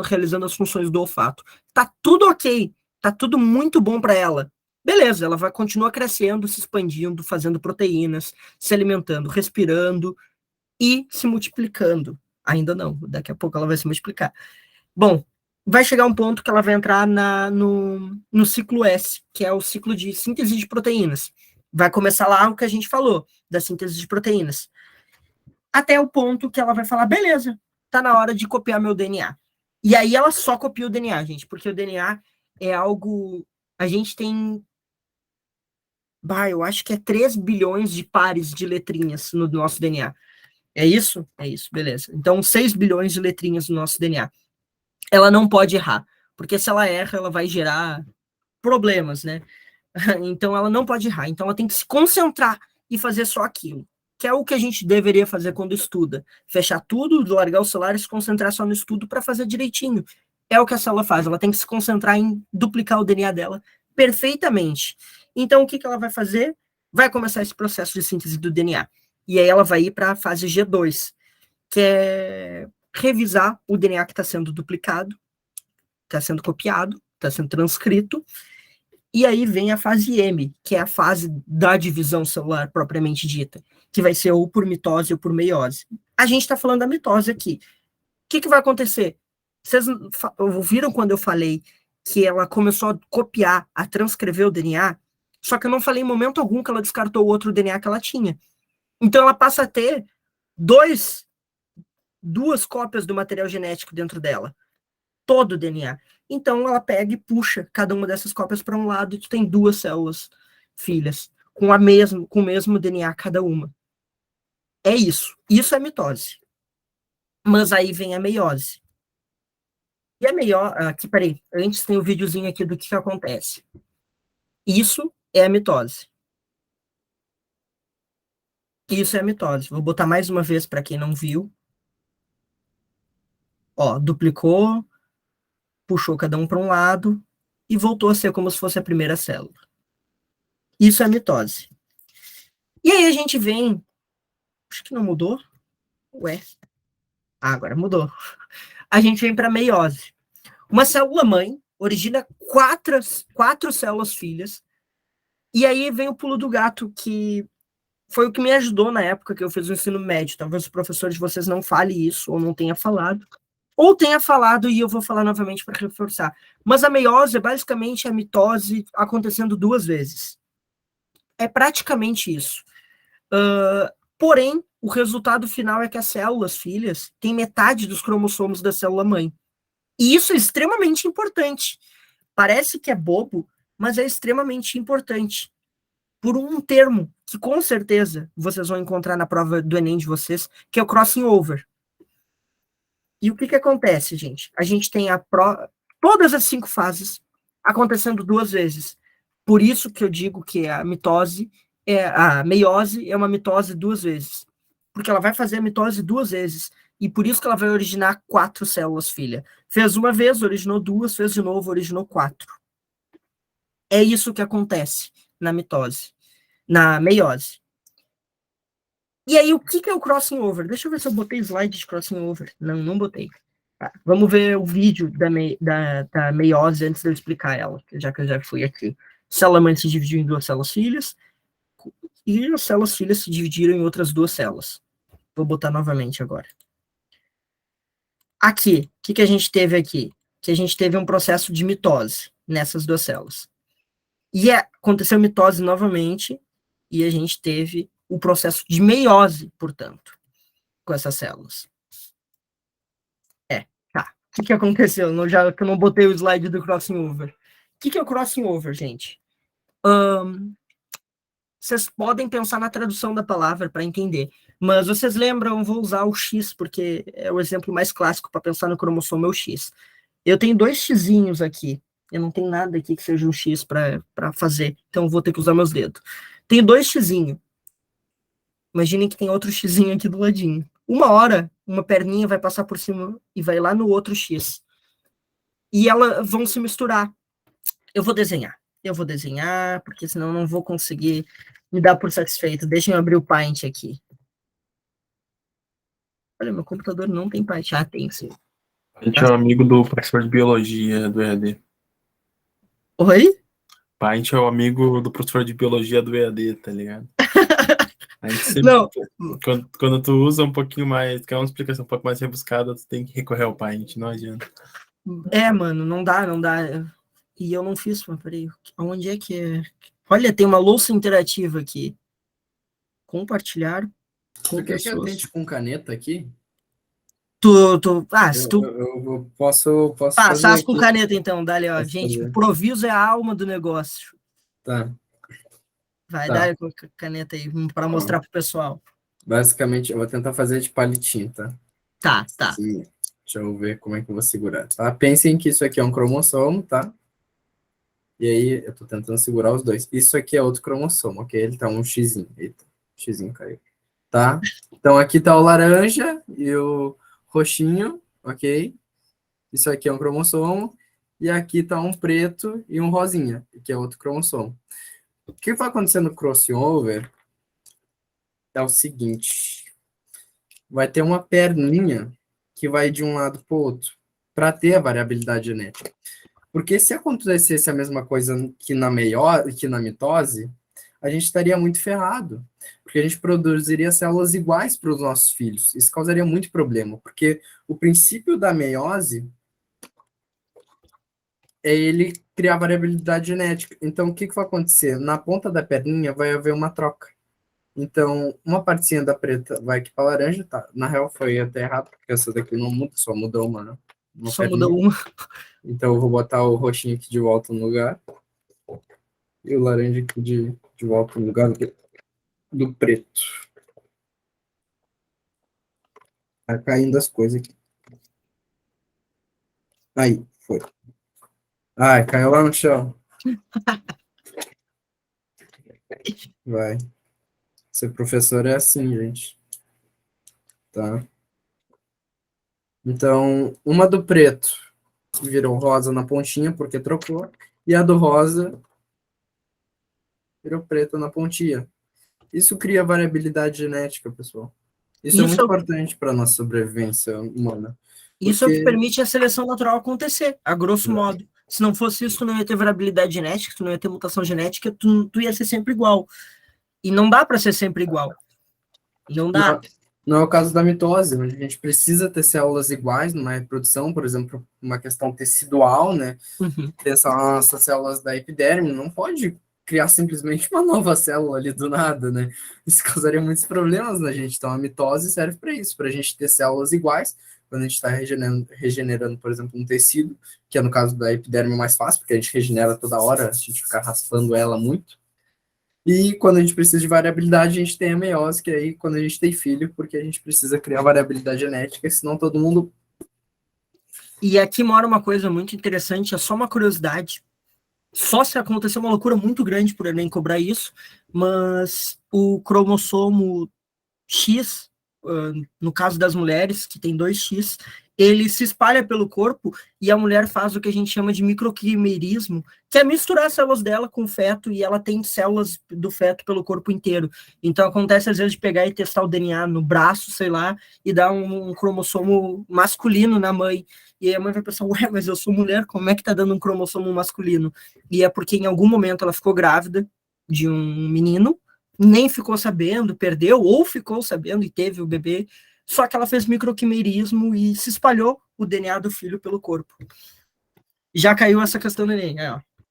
realizando as funções do olfato. Tá tudo ok, tá tudo muito bom para ela. Beleza, ela vai continuar crescendo, se expandindo, fazendo proteínas, se alimentando, respirando e se multiplicando. Ainda não, daqui a pouco ela vai se multiplicar. Bom, vai chegar um ponto que ela vai entrar no ciclo S, que é o ciclo de síntese de proteínas. Vai começar lá o que a gente falou, da síntese de proteínas. Até o ponto que ela vai falar, beleza, tá na hora de copiar meu DNA. E aí ela só copia o DNA, gente, porque o DNA é algo... A gente tem... eu acho que é 3 bilhões de pares de letrinhas no nosso DNA. É isso? É isso, beleza. Então, 6 bilhões de letrinhas no nosso DNA. Ela não pode errar, porque se ela erra, ela vai gerar problemas, né? Então, ela não pode errar. Então, ela tem que se concentrar e fazer só aquilo, que é o que a gente deveria fazer quando estuda. Fechar tudo, largar o celular e se concentrar só no estudo para fazer direitinho. É o que a célula faz, ela tem que se concentrar em duplicar o DNA dela perfeitamente. Então, o que ela vai fazer? Vai começar esse processo de síntese do DNA. E aí ela vai ir para a fase G2, que é revisar o DNA que está sendo duplicado, está sendo copiado, está sendo transcrito, e aí vem a fase M, que é a fase da divisão celular propriamente dita, que vai ser ou por mitose ou por meiose. A gente está falando da mitose aqui. O que vai acontecer? Vocês ouviram quando eu falei que ela começou a copiar, a transcrever o DNA? Só que eu não falei em momento algum que ela descartou o outro DNA que ela tinha. Então ela passa a ter duas cópias do material genético dentro dela. Todo o DNA. Então ela pega e puxa cada uma dessas cópias para um lado e tu tem duas células filhas com o mesmo DNA cada uma. É isso. Isso é mitose. Mas aí vem a meiose. E a meiose... Aqui, peraí. Antes tem um videozinho aqui do que acontece. Isso é a mitose. Isso é a mitose. Vou botar mais uma vez para quem não viu. Ó, duplicou, puxou cada um para um lado e voltou a ser como se fosse a primeira célula. Isso é a mitose. E aí a gente vem... Acho que não mudou. Ué. Agora mudou. A gente vem para a meiose. Uma célula-mãe origina quatro células filhas, e aí vem o pulo do gato, que foi o que me ajudou na época que eu fiz o ensino médio. Talvez os professores de vocês não falem isso, ou não tenha falado, ou tenha falado, e eu vou falar novamente para reforçar. Mas a meiose é basicamente a mitose acontecendo 2 vezes. É praticamente isso. Porém, o resultado final é que as células filhas têm metade dos cromossomos da célula mãe. E isso é extremamente importante. Parece que é bobo, mas é extremamente importante. Por um termo que com certeza vocês vão encontrar na prova do Enem de vocês, que é o crossing over. E o que acontece, gente? A gente tem todas as 5 fases acontecendo 2 vezes. Por isso que eu digo que a meiose é uma mitose 2 vezes. Porque ela vai fazer a mitose 2 vezes. E por isso que ela vai originar 4 células filha. Fez uma vez, originou 2, fez de novo, originou 4. É isso que acontece na mitose, na meiose. E aí, o que é o crossing over? Deixa eu ver se eu botei slide de crossing over. Não botei. Tá, vamos ver o vídeo da meiose antes de eu explicar ela, já que eu já fui aqui. Célula mãe se dividiu em 2 células filhas, e as células filhas se dividiram em outras 2 células. Vou botar novamente agora. Aqui, o que a gente teve aqui? Que a gente teve um processo de mitose nessas 2 células. E aconteceu mitose novamente, e a gente teve o processo de meiose, portanto, com essas células. Tá. O que aconteceu? Já que eu não botei o slide do crossing over. O que é o crossing over, gente? Vocês podem pensar na tradução da palavra para entender, mas vocês lembram, vou usar o X, porque é o exemplo mais clássico para pensar no cromossomo, é o X. Eu tenho 2 xizinhos aqui, eu não tenho nada aqui que seja um X para fazer, então vou ter que usar meus dedos. Tenho 2 xizinhos. Imaginem que tem outro xizinho aqui do ladinho. Uma hora, uma perninha vai passar por cima e vai lá no outro X. E elas vão se misturar. Eu vou desenhar, porque senão eu não vou conseguir me dar por satisfeito. Deixa eu abrir o Paint aqui. Olha, meu computador não tem Paint. Ah, tem sim. A gente é um amigo do professor de biologia do EAD. Oi? Paint é o amigo do professor de biologia do EAD, tá ligado? A gente sempre, Não. quando tu usa um pouquinho mais, quer uma explicação um pouco mais rebuscada, tu tem que recorrer ao Paint, não adianta. Mano, não dá. E eu não fiz, mas peraí, onde é que é? Olha, tem uma louça interativa aqui. Compartilhar com Tu quer que eu pessoas. tente com caneta aqui? Se tu Eu posso fazer faz com aqui. caneta então, dali, ó. Posso Gente, fazer. improviso é a alma do negócio. Tá. Vai, Tá. dar com a caneta aí, para mostrar pro pessoal. Basicamente, eu vou tentar fazer de palitinho, tá? Tá. Sim. Deixa eu ver como é que eu vou segurar, tá? Pensem que isso aqui é um cromossomo, tá? E aí, eu tô tentando segurar os dois. Isso aqui é outro cromossomo, ok? Ele tá um xizinho. Eita, xizinho caiu. Tá? Então, aqui tá o laranja e o roxinho, ok? Isso aqui é um cromossomo. E aqui tá um preto e um rosinha, que é outro cromossomo. O que vai acontecer no crossover é o seguinte. Vai ter uma perninha que vai de um lado para o outro, para ter a variabilidade genética. Porque se acontecesse a mesma coisa que na mitose, a gente estaria muito ferrado. Porque a gente produziria células iguais para os nossos filhos. Isso causaria muito problema. Porque o princípio da meiose é ele criar variabilidade genética. Então, o que vai acontecer? Na ponta da perninha vai haver uma troca. Então, uma partezinha da preta vai aqui para laranja, tá? Na real, foi até errado, porque essa daqui não muda, só muda uma Só perninha. muda uma. Então, eu vou botar o roxinho aqui de volta no lugar. E o laranja aqui de volta no lugar do preto. Tá caindo as coisas aqui. Aí, foi. Ai, caiu lá no chão. Vai. Ser professor é assim, gente. Tá? Então, uma do preto virou rosa na pontinha, porque trocou. E a do rosa virou preta na pontinha. Isso cria variabilidade genética, pessoal. Isso é muito importante para a nossa sobrevivência humana. Isso é o que permite a seleção natural acontecer, a grosso modo. Se não fosse isso, tu não ia ter variabilidade genética, tu não ia ter mutação genética, tu ia ser sempre igual. E não dá para ser sempre igual. Não dá. Não é o caso da mitose, onde a gente precisa ter células iguais numa reprodução, por exemplo, uma questão tecidual, né? Uhum. Pensar nas nossas células da epiderme, não pode criar simplesmente uma nova célula ali do nada, né? Isso causaria muitos problemas na gente. Então, a mitose serve para isso, para a gente ter células iguais, quando a gente está regenerando, por exemplo, um tecido, que é no caso da epiderme mais fácil, porque a gente regenera toda hora, a gente fica raspando ela muito. E quando a gente precisa de variabilidade, a gente tem a meiose, que é aí quando a gente tem filho, porque a gente precisa criar variabilidade genética, senão todo mundo... E aqui mora uma coisa muito interessante, é só uma curiosidade. Só se acontecer uma loucura muito grande por Enem cobrar isso, mas o cromossomo X, no caso das mulheres, que tem 2X, ele se espalha pelo corpo e a mulher faz o que a gente chama de microquimerismo, que é misturar as células dela com o feto e ela tem células do feto pelo corpo inteiro. Então acontece às vezes de pegar e testar o DNA no braço, sei lá, e dar um cromossomo masculino na mãe. E aí a mãe vai pensar, ué, mas eu sou mulher, como é que tá dando um cromossomo masculino? E é porque em algum momento ela ficou grávida de um menino, nem ficou sabendo, perdeu, ou ficou sabendo e teve o bebê, só que ela fez microquimerismo e se espalhou o DNA do filho pelo corpo. Já caiu essa questão do Enem,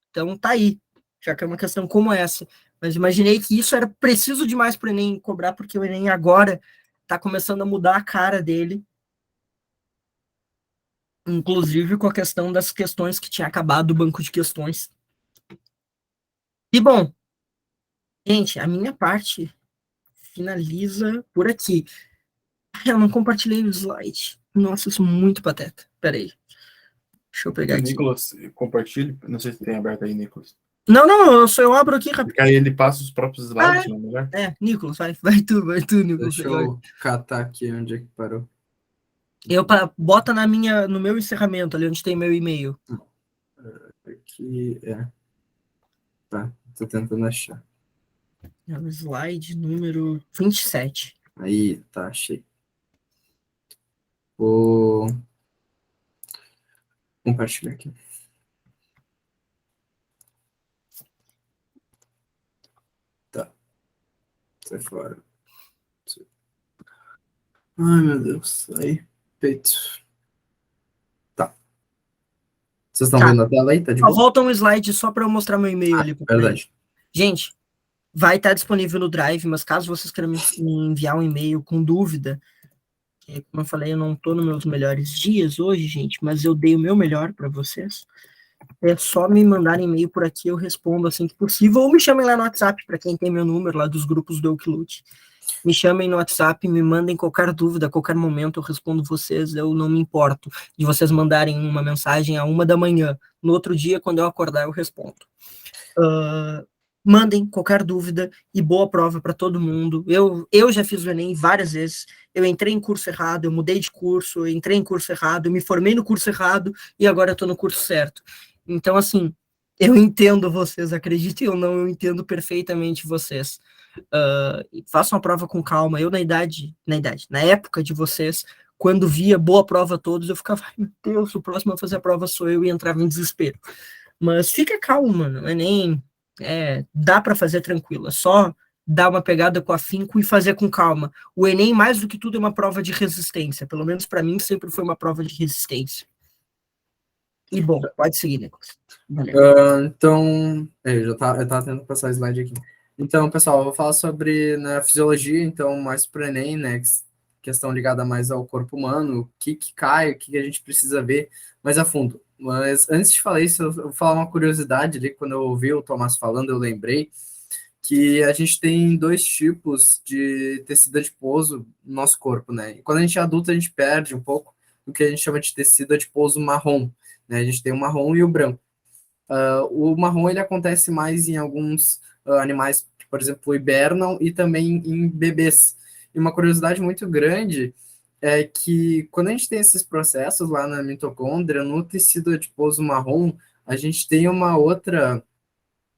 então tá aí, já caiu uma questão como essa. Mas imaginei que isso era preciso demais para o Enem cobrar, porque o Enem agora tá começando a mudar a cara dele, inclusive com a questão das questões que tinha acabado o banco de questões. E bom, gente, a minha parte finaliza por aqui. Eu não compartilhei o slide. Nossa, eu sou muito pateta. Pera aí. Deixa eu pegar aqui. Nicolas, compartilhe. Não sei se tem aberto aí, Nicolas. Não, eu abro aqui rápido. Porque aí ele passa os próprios slides, não é melhor? Nicolas, vai tu, Nicolas. Deixa eu catar aqui onde é que parou. Bota no meu encerramento, ali onde tem meu e-mail. Aqui, Tá, tô tentando achar. É o slide número 27. Aí, tá, achei. Vou compartilhar aqui. Tá. Sai fora. Ai, meu Deus. Aí, feito. Tá. Vocês estão vendo a tela aí? Tá de boa? Volta um slide só para eu mostrar meu e-mail ali. Verdade. Gente, vai estar disponível no Drive, mas caso vocês queiram me enviar um e-mail com dúvida, como eu falei, eu não estou nos meus melhores dias hoje, gente, mas eu dei o meu melhor para vocês. É só me mandar e-mail por aqui, eu respondo assim que possível, ou me chamem lá no WhatsApp, para quem tem meu número lá dos grupos do Eukilute. Me chamem no WhatsApp, me mandem qualquer dúvida, a qualquer momento eu respondo vocês, eu não me importo de vocês mandarem uma mensagem à 1h. No outro dia, quando eu acordar, eu respondo. Mandem qualquer dúvida e boa prova para todo mundo. Eu já fiz o Enem várias vezes. Eu entrei em curso errado, eu mudei de curso, eu entrei em curso errado, eu me formei no curso errado e agora eu estou no curso certo. Então, assim, eu entendo vocês, acreditem ou não, eu entendo perfeitamente vocês. Façam a prova com calma. Eu, na época de vocês, quando via boa prova todos, eu ficava, ai meu Deus, o próximo a fazer a prova sou eu, e entrava em desespero. Mas fica calmo, mano, não é nem... dá para fazer tranquilo, é só dar uma pegada com afinco e fazer com calma. O Enem, mais do que tudo, é uma prova de resistência. Pelo menos para mim, sempre foi uma prova de resistência. E bom, pode seguir, Nicolas. Então, eu tava tentando passar o slide aqui. Então, pessoal, eu vou falar sobre na fisiologia, então, mais para o Enem, né? Questão ligada mais ao corpo humano, o que cai, o que a gente precisa ver mais a fundo. Mas antes de falar isso, eu vou falar uma curiosidade ali, quando eu ouvi o Tomás falando, eu lembrei que a gente tem 2 tipos de tecido adiposo no nosso corpo, né? E quando a gente é adulto, a gente perde um pouco do que a gente chama de tecido adiposo marrom, né? A gente tem o marrom e o branco. O marrom, ele acontece mais em alguns animais que, por exemplo, hibernam e também em bebês. E uma curiosidade muito grande é que quando a gente tem esses processos lá na mitocôndria, no tecido adiposo marrom, a gente tem uma outra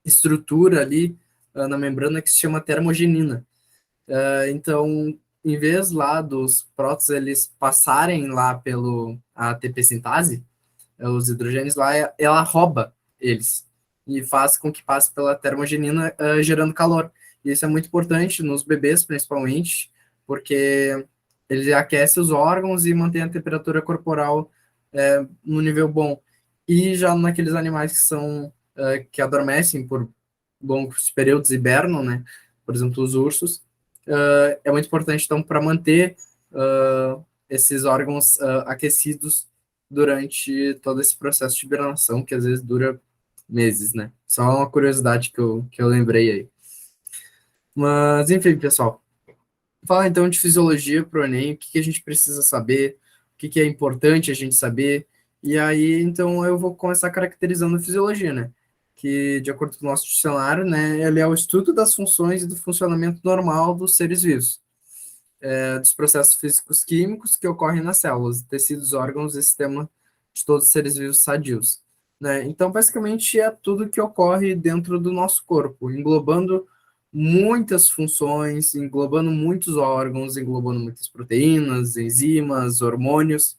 estrutura ali na membrana que se chama termogenina. Então, em vez lá dos prótons eles passarem lá pelo ATP sintase, os hidrogênios lá, ela rouba eles e faz com que passe pela termogenina, gerando calor. E isso é muito importante nos bebês, principalmente, porque ele aquece os órgãos e mantém a temperatura corporal no nível bom. E já naqueles animais que são que adormecem por longos períodos, hibernam, né? Por exemplo, os ursos, é muito importante, então, para manter esses órgãos aquecidos durante todo esse processo de hibernação, que às vezes dura meses, né? Só uma curiosidade que eu lembrei aí. Mas, enfim, pessoal. Falar então de fisiologia para o Enem, o que a gente precisa saber, o que é importante a gente saber. E aí, então, eu vou começar caracterizando a fisiologia, né? Que, de acordo com o nosso dicionário, né, ele é o estudo das funções e do funcionamento normal dos seres vivos, dos processos físicos químicos que ocorrem nas células, tecidos, órgãos e sistema de todos os seres vivos sadios. Né? Então, basicamente, é tudo que ocorre dentro do nosso corpo, englobando muitas funções, englobando muitos órgãos, englobando muitas proteínas, enzimas, hormônios,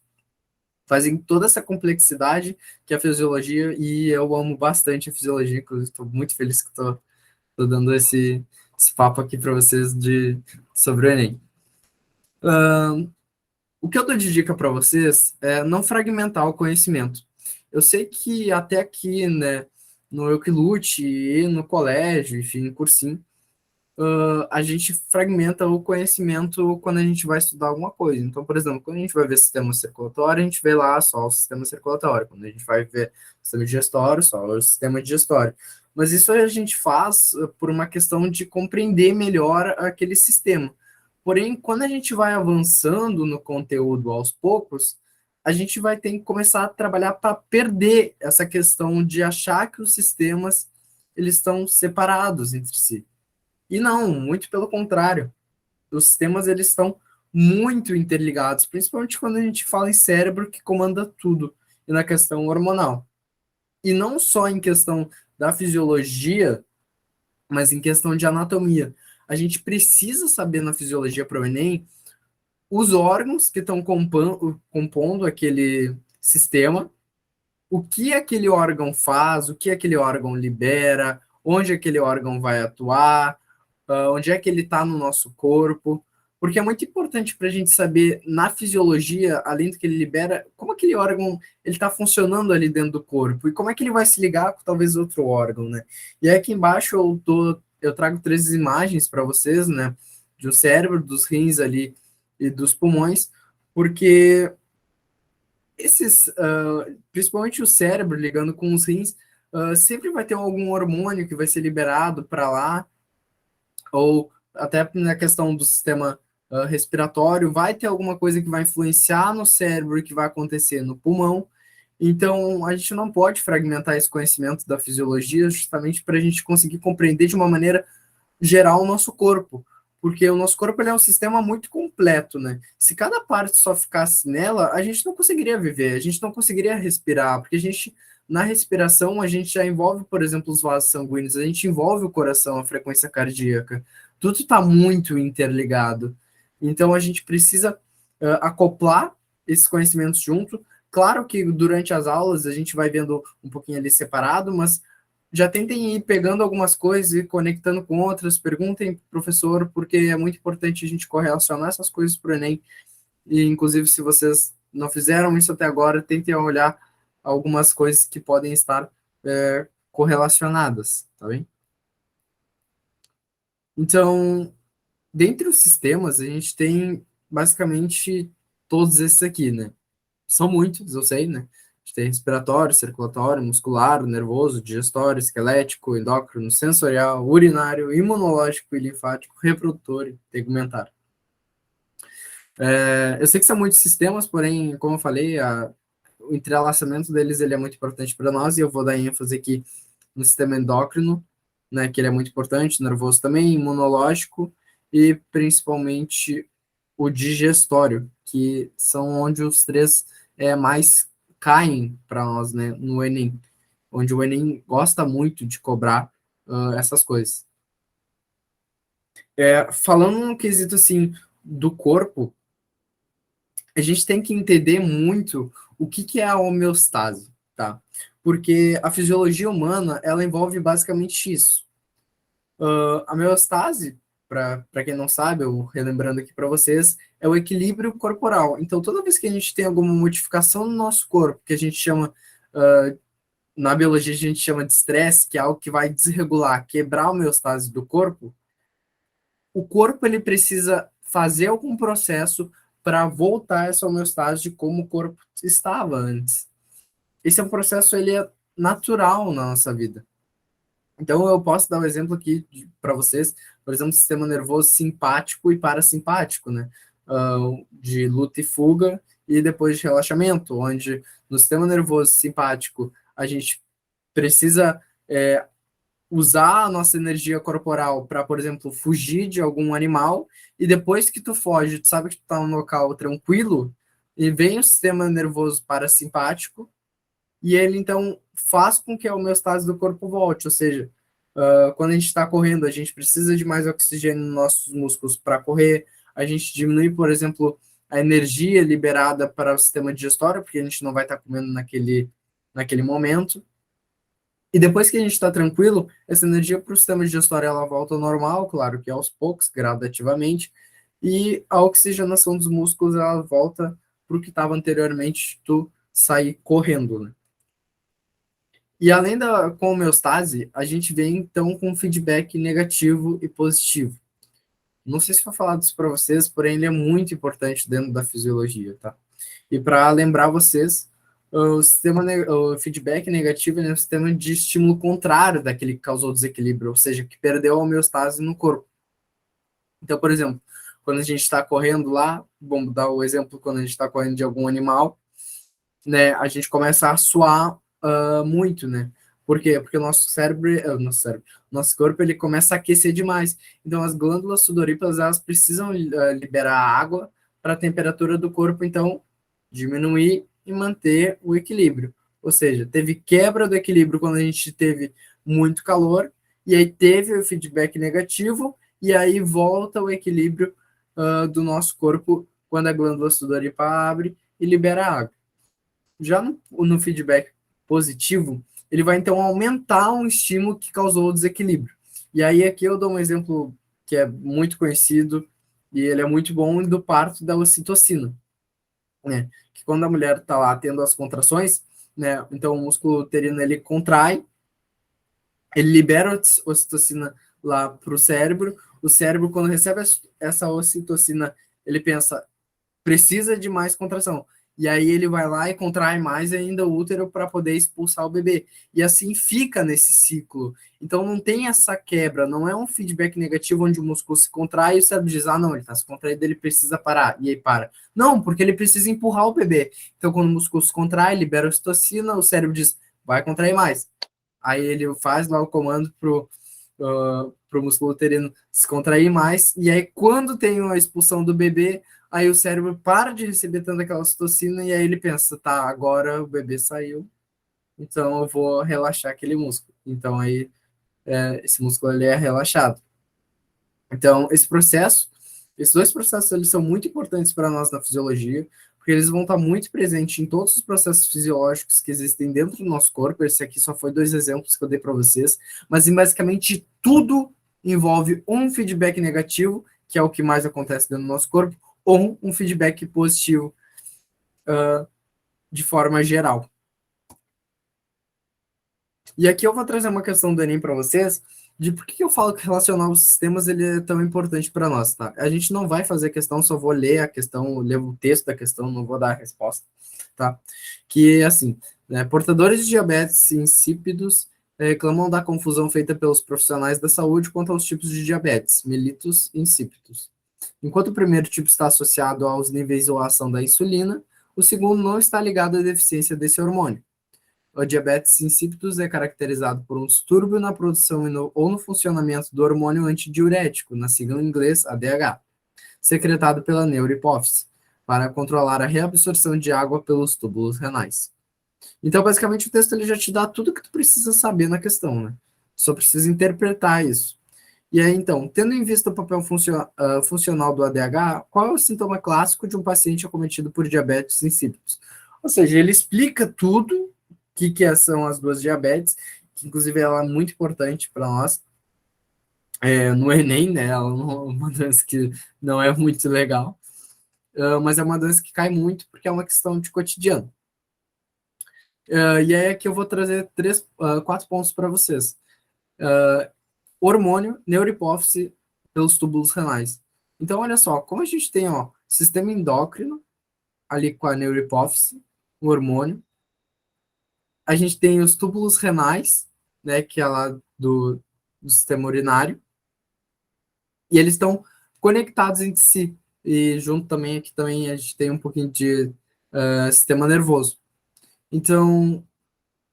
fazem toda essa complexidade que é a fisiologia, e eu amo bastante a fisiologia, inclusive estou muito feliz que estou dando esse papo aqui para vocês sobre o Enem. O que eu dou de dica para vocês é não fragmentar o conhecimento. Eu sei que até aqui, né, no Euclid e no colégio, enfim, no cursinho, a gente fragmenta o conhecimento quando a gente vai estudar alguma coisa. Então, por exemplo, quando a gente vai ver sistema circulatório, a gente vê lá só o sistema circulatório. Quando a gente vai ver sistema digestório, só o sistema digestório. Mas isso a gente faz por uma questão de compreender melhor aquele sistema. Porém, quando a gente vai avançando no conteúdo aos poucos, a gente vai ter que começar a trabalhar para perder essa questão de achar que os sistemas eles estão separados entre si. E não, muito pelo contrário. Os sistemas eles estão muito interligados, principalmente quando a gente fala em cérebro que comanda tudo, e na questão hormonal. E não só em questão da fisiologia, mas em questão de anatomia. A gente precisa saber na fisiologia para o Enem os órgãos que estão compondo aquele sistema, o que aquele órgão faz, o que aquele órgão libera, onde aquele órgão vai atuar, onde é que ele está no nosso corpo, porque é muito importante para a gente saber na fisiologia, além do que ele libera, como aquele órgão ele está funcionando ali dentro do corpo e como é que ele vai se ligar com talvez outro órgão, né? E aí aqui embaixo eu trago 3 imagens para vocês, né? Do cérebro, dos rins ali e dos pulmões, porque esses, principalmente o cérebro ligando com os rins, sempre vai ter algum hormônio que vai ser liberado para lá, ou até na questão do sistema respiratório, vai ter alguma coisa que vai influenciar no cérebro e que vai acontecer no pulmão. Então, a gente não pode fragmentar esse conhecimento da fisiologia justamente para a gente conseguir compreender de uma maneira geral o nosso corpo, porque o nosso corpo ele é um sistema muito completo, né? Se cada parte só ficasse nela, a gente não conseguiria viver, a gente não conseguiria respirar, porque na respiração, a gente já envolve, por exemplo, os vasos sanguíneos, a gente envolve o coração, a frequência cardíaca, tudo está muito interligado. Então, a gente precisa acoplar esses conhecimentos junto. Claro que durante as aulas a gente vai vendo um pouquinho ali separado, mas já tentem ir pegando algumas coisas e conectando com outras, perguntem para o professor, porque é muito importante a gente correlacionar essas coisas para o Enem, e inclusive se vocês não fizeram isso até agora, tentem olhar algumas coisas que podem estar correlacionadas, tá bem? Então, dentre os sistemas, a gente tem basicamente todos esses aqui, né? São muitos, eu sei, né? A gente tem respiratório, circulatório, muscular, nervoso, digestório, esquelético, endócrino, sensorial, urinário, imunológico e linfático, reprodutor e tegumentar. Eu sei que são muitos sistemas, porém, como eu falei, o entrelaçamento deles ele é muito importante para nós, e eu vou dar ênfase aqui no sistema endócrino, né, que ele é muito importante, nervoso também, imunológico e principalmente o digestório, que são onde os três mais caem para nós, né, no Enem, onde o Enem gosta muito de cobrar essas coisas. Falando no quesito assim do corpo, a gente tem que entender muito o que é a homeostase, tá? Porque a fisiologia humana, ela envolve basicamente isso. A homeostase, para quem não sabe, eu relembrando aqui para vocês, é o equilíbrio corporal. Então, toda vez que a gente tem alguma modificação no nosso corpo, que a gente chama, na biologia a gente chama de estresse, que é algo que vai desregular, quebrar a homeostase do corpo, o corpo ele precisa fazer algum processo para voltar essa homeostase de como o corpo estava antes. Esse é um processo, ele é natural na nossa vida. Então, eu posso dar um exemplo aqui para vocês, por exemplo, sistema nervoso simpático e parasimpático, né? De luta e fuga e depois de relaxamento, onde no sistema nervoso simpático a gente precisa usar a nossa energia corporal para, por exemplo, fugir de algum animal, e depois que tu foge, tu sabe que tu tá num local tranquilo, e vem o sistema nervoso parasimpático, e ele, então, faz com que a homeostase do corpo volte, ou seja, quando a gente está correndo, a gente precisa de mais oxigênio nos nossos músculos para correr, a gente diminui, por exemplo, a energia liberada para o sistema digestório, porque a gente não vai estar comendo naquele momento, e depois que a gente está tranquilo, essa energia para o sistema digestório ela volta ao normal, claro que aos poucos, gradativamente, e a oxigenação dos músculos ela volta para o que estava anteriormente, tu sair correndo, né? E além da com homeostase, a gente vem então com feedback negativo e positivo. Não sei se vou falar disso para vocês, porém ele é muito importante dentro da fisiologia, tá? E para lembrar vocês, o feedback negativo é um sistema de estímulo contrário daquele que causou desequilíbrio, ou seja, que perdeu a homeostase no corpo. Então, por exemplo, quando a gente está correndo lá, vamos dar o exemplo quando a gente está correndo de algum animal, né, a gente começa a suar muito, né? Por quê? Porque o nosso corpo ele começa a aquecer demais. Então, as glândulas sudoríparas elas precisam liberar água para a temperatura do corpo, então diminuir e manter o equilíbrio. Ou seja, teve quebra do equilíbrio quando a gente teve muito calor, e aí teve o feedback negativo, e aí volta o equilíbrio do nosso corpo quando a glândula sudorípara abre e libera água. Já no feedback positivo, ele vai então aumentar um estímulo que causou o desequilíbrio. E aí aqui eu dou um exemplo que é muito conhecido e ele é muito bom do parto da ocitocina, né? Que quando a mulher está lá tendo as contrações, né? Então o músculo uterino ele contrai, ele libera a ocitocina lá para o cérebro. O cérebro, quando recebe essa ocitocina, ele pensa, precisa de mais contração. E aí ele vai lá e contrai mais ainda o útero para poder expulsar o bebê. E assim fica nesse ciclo. Então não tem essa quebra, não é um feedback negativo onde o músculo se contrai e o cérebro diz, não, ele está se contraindo, ele precisa parar. E aí para. Não, porque ele precisa empurrar o bebê. Então quando o músculo se contrai, libera a ocitocina, o cérebro diz, vai contrair mais. Aí ele faz lá o comando pro músculo uterino se contrair mais, e aí quando tem a expulsão do bebê, aí o cérebro para de receber tanta aquela ocitocina, e aí ele pensa, tá, agora o bebê saiu, então eu vou relaxar aquele músculo. Então aí esse músculo ele é relaxado. Então esses dois processos eles são muito importantes para nós na fisiologia, porque eles vão estar muito presentes em todos os processos fisiológicos que existem dentro do nosso corpo. Esse aqui só foi 2 exemplos que eu dei para vocês, mas basicamente tudo envolve um feedback negativo, que é o que mais acontece dentro do nosso corpo, ou um feedback positivo de forma geral. E aqui eu vou trazer uma questão do Enem para vocês, de por que eu falo que relacionar os sistemas ele é tão importante para nós, tá? A gente não vai fazer questão, só vou ler a questão, ler o texto da questão, não vou dar a resposta, tá? Que é assim, né, portadores de diabetes insípidos reclamam da confusão feita pelos profissionais da saúde quanto aos tipos de diabetes, mellitus e insípidos. Enquanto o primeiro tipo está associado aos níveis ou à ação da insulina, o segundo não está ligado à deficiência desse hormônio. O diabetes insípidos é caracterizado por um distúrbio na produção ou no funcionamento do hormônio antidiurético, na sigla em inglês ADH, secretado pela neurohipófise, para controlar a reabsorção de água pelos túbulos renais. Então, basicamente, o texto ele já te dá tudo que tu precisa saber na questão, né? Só precisa interpretar isso. E aí, então, tendo em vista o papel funcional do ADH, qual é o sintoma clássico de um paciente acometido por diabetes insípidos? Ou seja, ele explica tudo, o que são as duas diabetes, que inclusive ela é muito importante para nós, no Enem, né? Ela é uma doença que não é muito legal, mas é uma doença que cai muito porque é uma questão de cotidiano. E aí aqui eu vou trazer 4 pontos para vocês. Hormônio, neurohipófise pelos túbulos renais. Então, olha só, como a gente tem, ó, sistema endócrino, ali com a neurohipófise, o hormônio, a gente tem os túbulos renais, né, que é lá do sistema urinário, e eles estão conectados entre si. E junto também, aqui também a gente tem um pouquinho de sistema nervoso. Então,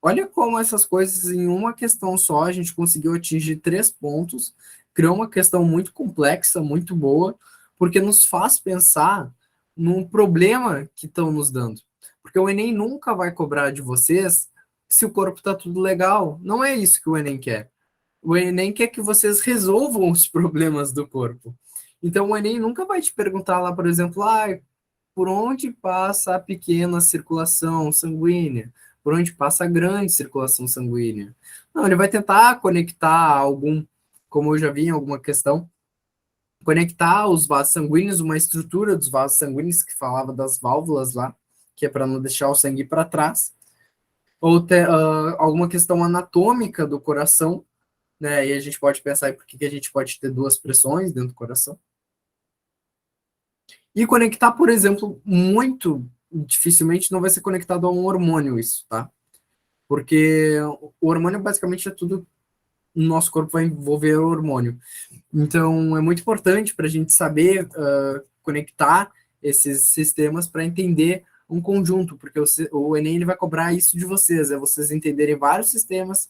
olha como essas coisas, em uma questão só, a gente conseguiu atingir 3 pontos, criou uma questão muito complexa, muito boa, porque nos faz pensar num problema que estão nos dando. Porque o Enem nunca vai cobrar de vocês se o corpo está tudo legal. Não é isso que o Enem quer. O Enem quer que vocês resolvam os problemas do corpo. Então, o Enem nunca vai te perguntar lá, por exemplo, por onde passa a pequena circulação sanguínea? Por onde passa a grande circulação sanguínea? Não, ele vai tentar conectar algum, como eu já vi em alguma questão, conectar os vasos sanguíneos, uma estrutura dos vasos sanguíneos que falava das válvulas lá, que é para não deixar o sangue para trás, ou alguma questão anatômica do coração, né? E a gente pode pensar por que a gente pode ter 2 pressões dentro do coração. E conectar, por exemplo, muito dificilmente não vai ser conectado a um hormônio isso, tá? Porque o hormônio basicamente é tudo no nosso corpo vai envolver o hormônio. Então, é muito importante para a gente saber conectar esses sistemas para entender um conjunto, porque o Enem ele vai cobrar isso de vocês, é vocês entenderem vários sistemas,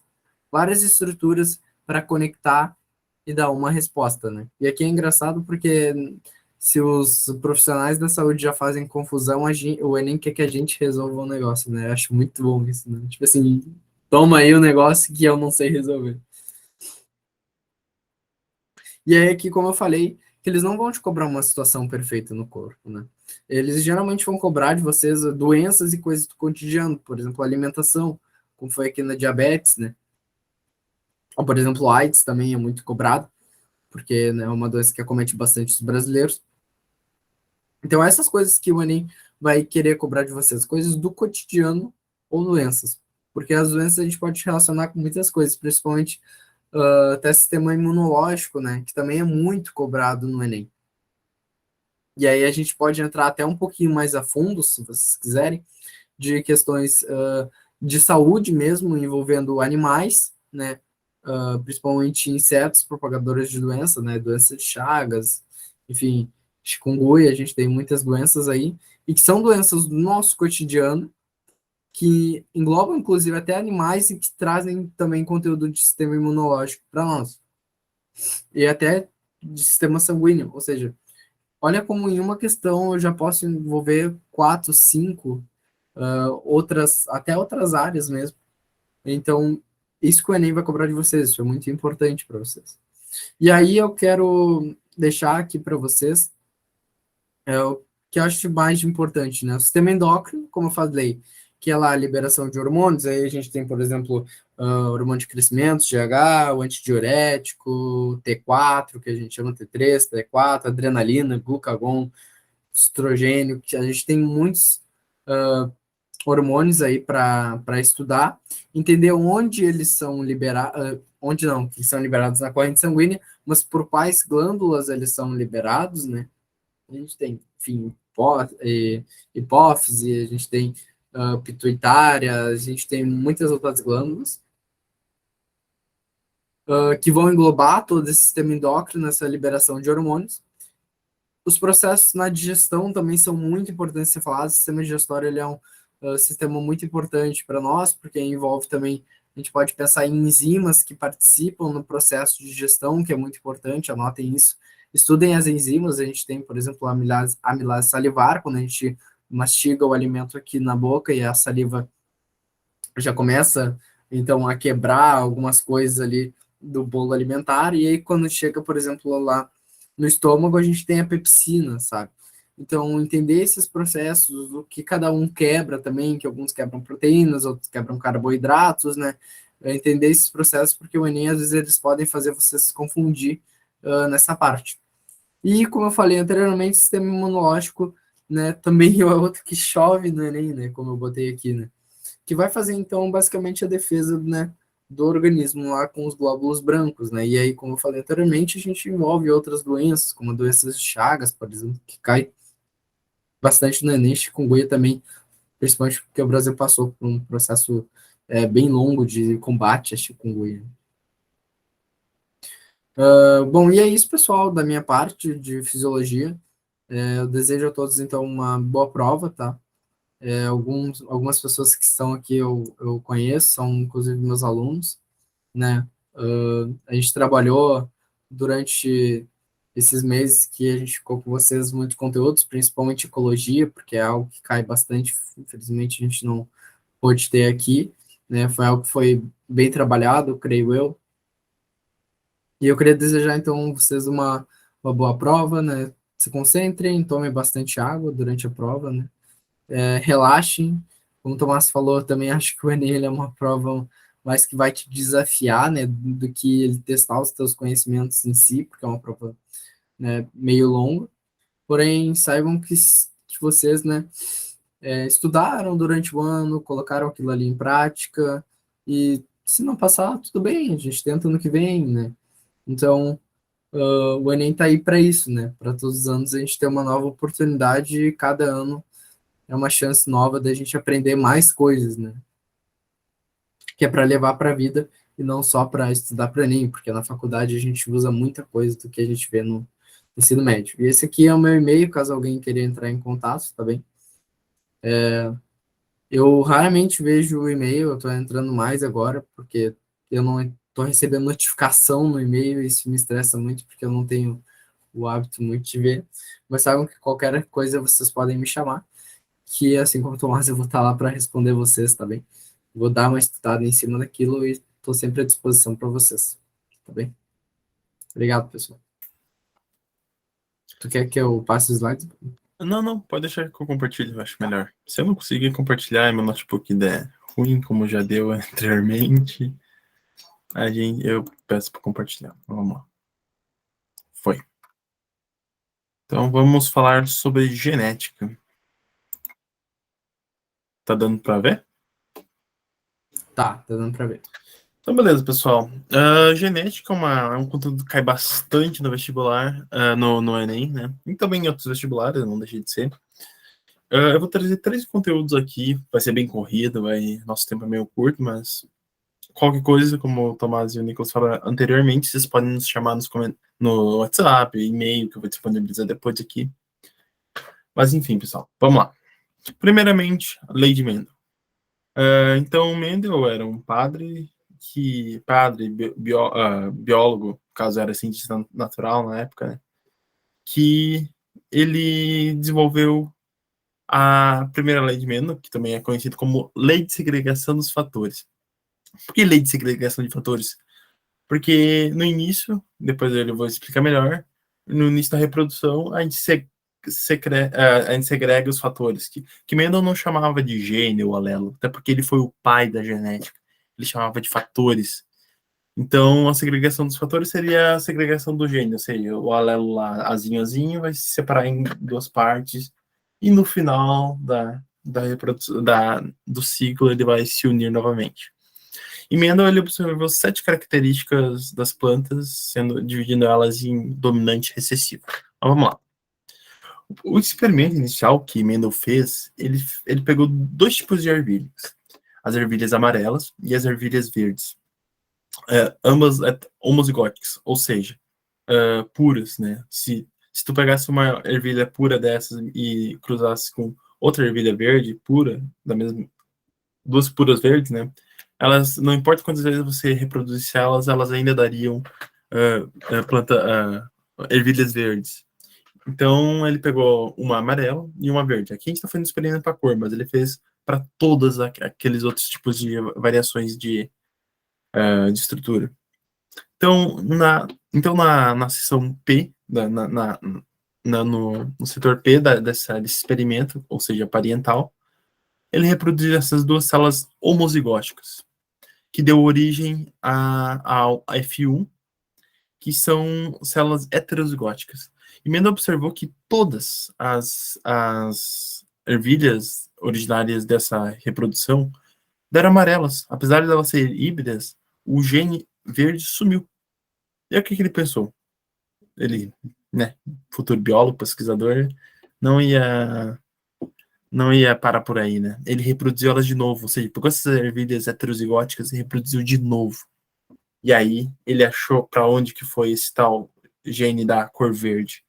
várias estruturas para conectar e dar uma resposta, né? E aqui é engraçado porque se os profissionais da saúde já fazem confusão, o Enem quer que a gente resolva o negócio, né? Eu acho muito bom isso, né? Tipo assim, toma aí o negócio que eu não sei resolver. E aí aqui, como eu falei, que eles não vão te cobrar uma situação perfeita no corpo, né? Eles geralmente vão cobrar de vocês doenças e coisas do cotidiano, por exemplo, alimentação, como foi aqui na diabetes, né? Ou, por exemplo, AIDS também é muito cobrado, porque né, é uma doença que acomete bastante os brasileiros. Então, essas coisas que o Enem vai querer cobrar de vocês, coisas do cotidiano ou doenças. Porque as doenças a gente pode relacionar com muitas coisas, principalmente até sistema imunológico, né? Que também é muito cobrado no Enem. E aí a gente pode entrar até um pouquinho mais a fundo, se vocês quiserem, de questões de saúde mesmo, envolvendo animais, né? Principalmente insetos propagadores de doença, né? Doença de Chagas, enfim, chikungunya, a gente tem muitas doenças aí, e que são doenças do nosso cotidiano, que englobam, inclusive, até animais e que trazem também conteúdo de sistema imunológico para nós. E até de sistema sanguíneo, ou seja, olha como em uma questão eu já posso envolver 4, 5, até outras áreas mesmo. Então, isso que o Enem vai cobrar de vocês, isso é muito importante para vocês. E aí eu quero deixar aqui para vocês o que eu acho mais importante, né? O sistema endócrino, como eu falei, que é lá a liberação de hormônios, aí a gente tem, por exemplo, hormônio de crescimento, GH, o antidiurético, T4, que a gente chama T3, T4, adrenalina, glucagon, estrogênio, que a gente tem muitos hormônios aí para estudar, entender onde eles são liberados, onde não, que são liberados na corrente sanguínea, mas por quais glândulas eles são liberados, né? A gente tem, enfim, hipófise, a gente tem pituitária, a gente tem muitas outras glândulas que vão englobar todo esse sistema endócrino, essa liberação de hormônios. Os processos na digestão também são muito importantes ser falados. O sistema digestório ele é um sistema muito importante para nós, porque envolve também, a gente pode pensar em enzimas que participam no processo de digestão, que é muito importante, anotem isso. Estudem as enzimas, a gente tem, por exemplo, a amilase salivar, quando a gente mastiga o alimento aqui na boca e a saliva já começa, então, a quebrar algumas coisas ali do bolo alimentar, e aí quando chega, por exemplo, lá no estômago, a gente tem a pepsina, sabe? Então, entender esses processos, o que cada um quebra também, que alguns quebram proteínas, outros quebram carboidratos, né? Entender esses processos, porque o Enem, às vezes, eles podem fazer você se confundir nessa parte. E, como eu falei anteriormente, sistema imunológico, né, também é outro que chove no Enem, né, como eu botei aqui, né, que vai fazer, então, basicamente a defesa, né, do organismo lá com os glóbulos brancos, né, e aí, como eu falei anteriormente, a gente envolve outras doenças, como doenças de Chagas, por exemplo, que cai bastante no Enem, chikungunya também, principalmente porque o Brasil passou por um processo bem longo de combate à chikungunya. Bom, e é isso, pessoal, da minha parte de fisiologia. Eu desejo a todos, então, uma boa prova, tá? Algumas pessoas que estão aqui eu conheço, são inclusive meus alunos, né? A gente trabalhou durante esses meses que a gente ficou com vocês muitos conteúdos, principalmente ecologia, porque é algo que cai bastante, infelizmente a gente não pôde ter aqui, né? Foi algo que foi bem trabalhado, creio eu. E eu queria desejar, então, vocês uma boa prova, né? Se concentrem, tomem bastante água durante a prova, né? Relaxem. Como o Tomás falou, eu também acho que o Enem ele é uma prova mais que vai te desafiar, né? Do que ele testar os teus conhecimentos em si, porque é uma prova, né, meio longa. Porém, saibam que vocês, né, estudaram durante o ano, colocaram aquilo ali em prática, e se não passar, tudo bem, a gente tenta no que vem, né? Então, o Enem está aí para isso, né? Para todos os anos a gente ter uma nova oportunidade e cada ano é uma chance nova da gente aprender mais coisas, né? Que é para levar para a vida e não só para estudar para Enem, porque na faculdade a gente usa muita coisa do que a gente vê no ensino médio. E esse aqui é o meu e-mail, caso alguém queira entrar em contato, tá bem? Eu raramente vejo o e-mail, eu estou entrando mais agora, porque eu não estou recebendo notificação no e-mail, e isso me estressa muito, porque eu não tenho o hábito muito de ver. Mas saibam que qualquer coisa vocês podem me chamar, que assim como o Tomás, eu vou estar lá para responder vocês, tá bem? Vou dar uma estudada em cima daquilo e estou sempre à disposição para vocês, tá bem? Obrigado, pessoal. Tu quer que eu passe os slides? Não, pode deixar que eu compartilhe, eu acho melhor. Se eu não conseguir compartilhar e meu notebook der ruim, como já deu anteriormente, eu peço para compartilhar. Vamos lá. Foi. Então vamos falar sobre genética. Tá dando para ver? Tá dando para ver. Então, beleza, pessoal. Genética é um conteúdo que cai bastante no vestibular, no Enem, né? E também em outros vestibulares, não deixei de ser. Eu vou trazer 3 conteúdos aqui, vai ser bem corrido, nosso tempo é meio curto, mas qualquer coisa, como o Tomás e o Nicolas falaram anteriormente, vocês podem nos chamar no WhatsApp, e-mail, que eu vou disponibilizar depois aqui. Mas enfim, pessoal, vamos lá. Primeiramente, a lei de Mendel. Então, Mendel era um biólogo, caso era cientista natural na época, né, que ele desenvolveu a primeira lei de Mendel, que também é conhecida como lei de segregação dos fatores. Por que lei de segregação de fatores? Porque no início, depois eu vou explicar melhor, no início da reprodução, a gente segrega os fatores, que Mendel não chamava de gene ou alelo, até porque ele foi o pai da genética, ele chamava de fatores. Então, a segregação dos fatores seria a segregação do gene, ou seja, o alelo lá, azinho, vai se separar em 2 partes, e no final da reprodução, do ciclo, ele vai se unir novamente. E Mendel ele observou 7 características das plantas, dividindo elas em dominante e recessivo. Então, vamos lá. O experimento inicial que Mendel fez, ele pegou 2 tipos de ervilhas. As ervilhas amarelas e as ervilhas verdes. Ambas homozigóticas, ou seja, puras, né? Se tu pegasse uma ervilha pura dessas e cruzasse com outra ervilha verde pura, 2 puras verdes, né? Elas, não importa quantas vezes você reproduzisse elas ainda dariam ervilhas verdes. Então, ele pegou uma amarela e uma verde. Aqui a gente está fazendo experimento para cor, mas ele fez para todos aqueles outros tipos de variações de estrutura. Então, na seção P, no setor P desse experimento, ou seja, parental, ele reproduziu essas duas células homozigóticas, que deu origem ao F1, que são células heterozigóticas. E Mendel observou que todas as ervilhas originárias dessa reprodução deram amarelas. Apesar de elas serem híbridas, o gene verde sumiu. E aí, o que ele pensou? Ele, né, futuro biólogo, pesquisador, não ia parar por aí, né? Ele reproduziu elas de novo, ou seja, pegou essas ervilhas heterozigóticas e reproduziu de novo. E aí ele achou para onde que foi esse tal gene da cor verde.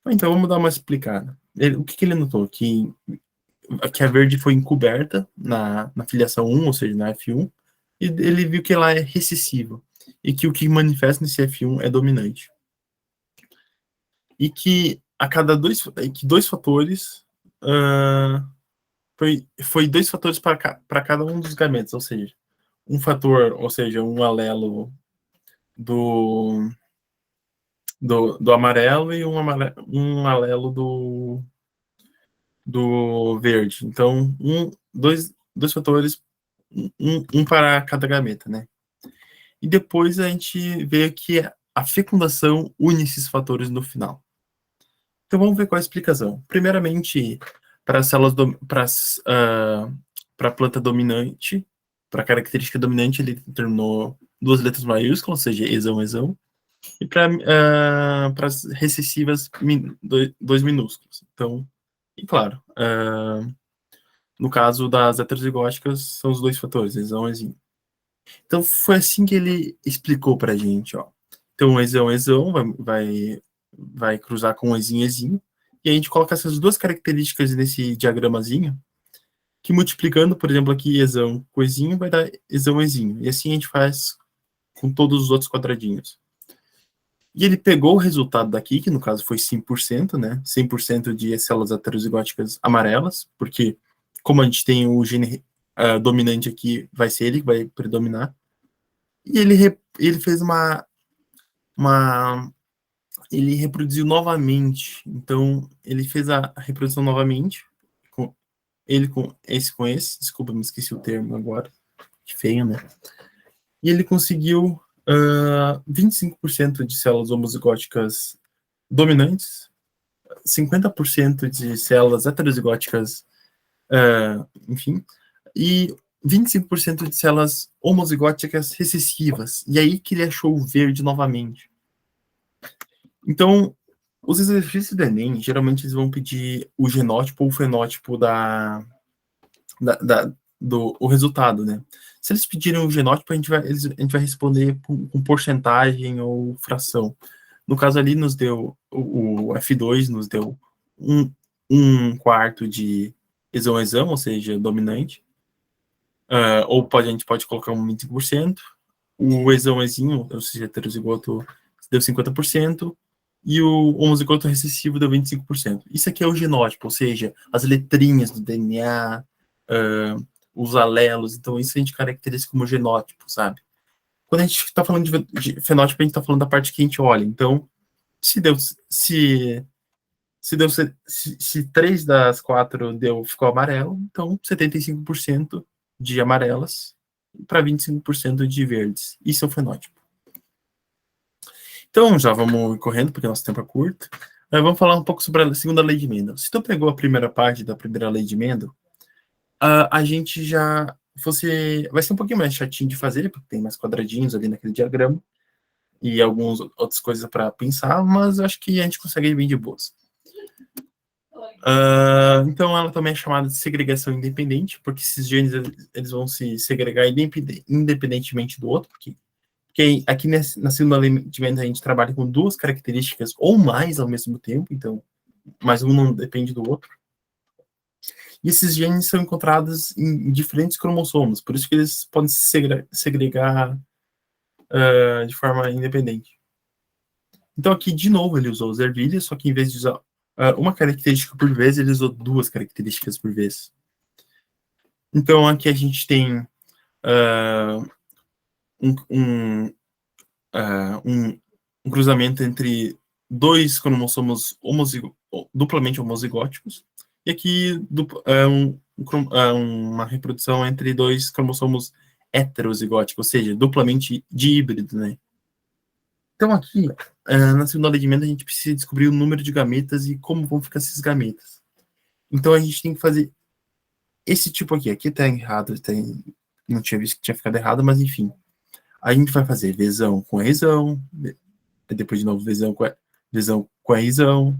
Então vamos dar uma explicada. O que ele notou? Que a verde foi encoberta na filiação 1, ou seja, na F1, e ele viu que ela é recessiva, e que o que manifesta nesse F1 é dominante. E que a cada dois fatores foi dois fatores para cada um dos gametas, ou seja, um fator, ou seja, um alelo do amarelo e um alelo do verde. Então, dois fatores, um para cada gameta, né? E depois a gente vê que a fecundação une esses fatores no final. Então vamos ver qual é a explicação. Primeiramente, para as células para a planta dominante, para a característica dominante, ele determinou duas letras maiúsculas, ou seja, exão. E para as recessivas, dois minúsculos. Então, e claro, no caso das heterozigóticas, são os dois fatores, exão e exim. Então, foi assim que ele explicou para a gente, ó. Então, exão vai cruzar com exim, e a gente coloca essas duas características nesse diagramazinho, que multiplicando, por exemplo, aqui exão com exim, vai dar exão. E assim a gente faz com todos os outros quadradinhos. E ele pegou o resultado daqui, que no caso foi 100%, né? 100% de células heterozigóticas amarelas, porque como a gente tem o gene dominante aqui, vai ser ele que vai predominar. E ele fez ele reproduziu novamente. Então, ele fez a reprodução novamente, com esse. Desculpa, me esqueci o termo agora. Que feio, né? E ele conseguiu 25% de células homozigóticas dominantes, 50% de células heterozigóticas, enfim, e 25% de células homozigóticas recessivas. E aí que ele achou o verde novamente. Então, os exercícios do Enem, geralmente eles vão pedir o genótipo ou o fenótipo do resultado, né? Se eles pedirem o genótipo, a gente vai responder com porcentagem ou fração. No caso ali, nos deu o F2, nos deu um quarto de exão, ou seja, dominante. Ou a gente pode colocar um 25%. O exão-exinho, ou seja, heterozigoto, deu 50%. E o homozigoto recessivo deu 25%. Isso aqui é o genótipo, ou seja, as letrinhas do DNA, os alelos. Então, isso a gente caracteriza como genótipo, sabe? Quando a gente está falando de fenótipo, a gente está falando da parte que a gente olha. Então, se 3 das 4 ficou amarelo, então 75% de amarelas para 25% de verdes. Isso é o fenótipo. Então, já vamos correndo, porque nosso tempo é curto. Vamos falar um pouco sobre a segunda lei de Mendel. Se tu pegou a primeira parte da primeira lei de Mendel, a gente já... vai ser um pouquinho mais chatinho de fazer, porque tem mais quadradinhos ali naquele diagrama, e algumas outras coisas para pensar, mas eu acho que a gente consegue ir bem de boas. Então, ela também é chamada de segregação independente, porque esses genes eles vão se segregar independentemente do outro, porque aqui na segunda lei de Mendel a gente trabalha com duas características ou mais ao mesmo tempo, então, mas um não depende do outro. E esses genes são encontrados em diferentes cromossomos, por isso que eles podem se segregar de forma independente. Então aqui, de novo, ele usou os ervilhas, só que em vez de usar uma característica por vez, ele usou duas características por vez. Então aqui a gente tem um cruzamento entre dois cromossomos duplamente homozigóticos, e aqui uma reprodução entre dois cromossomos heterozigóticos, ou seja, duplamente díbrido, né? Então aqui, na segunda lei de Mendel, a gente precisa descobrir o número de gametas e como vão ficar esses gametas. Então a gente tem que fazer esse tipo aqui. Aqui tá errado, não tinha visto que tinha ficado errado, mas enfim. A gente vai fazer vesão com a risão, depois de novo vesão com a risão,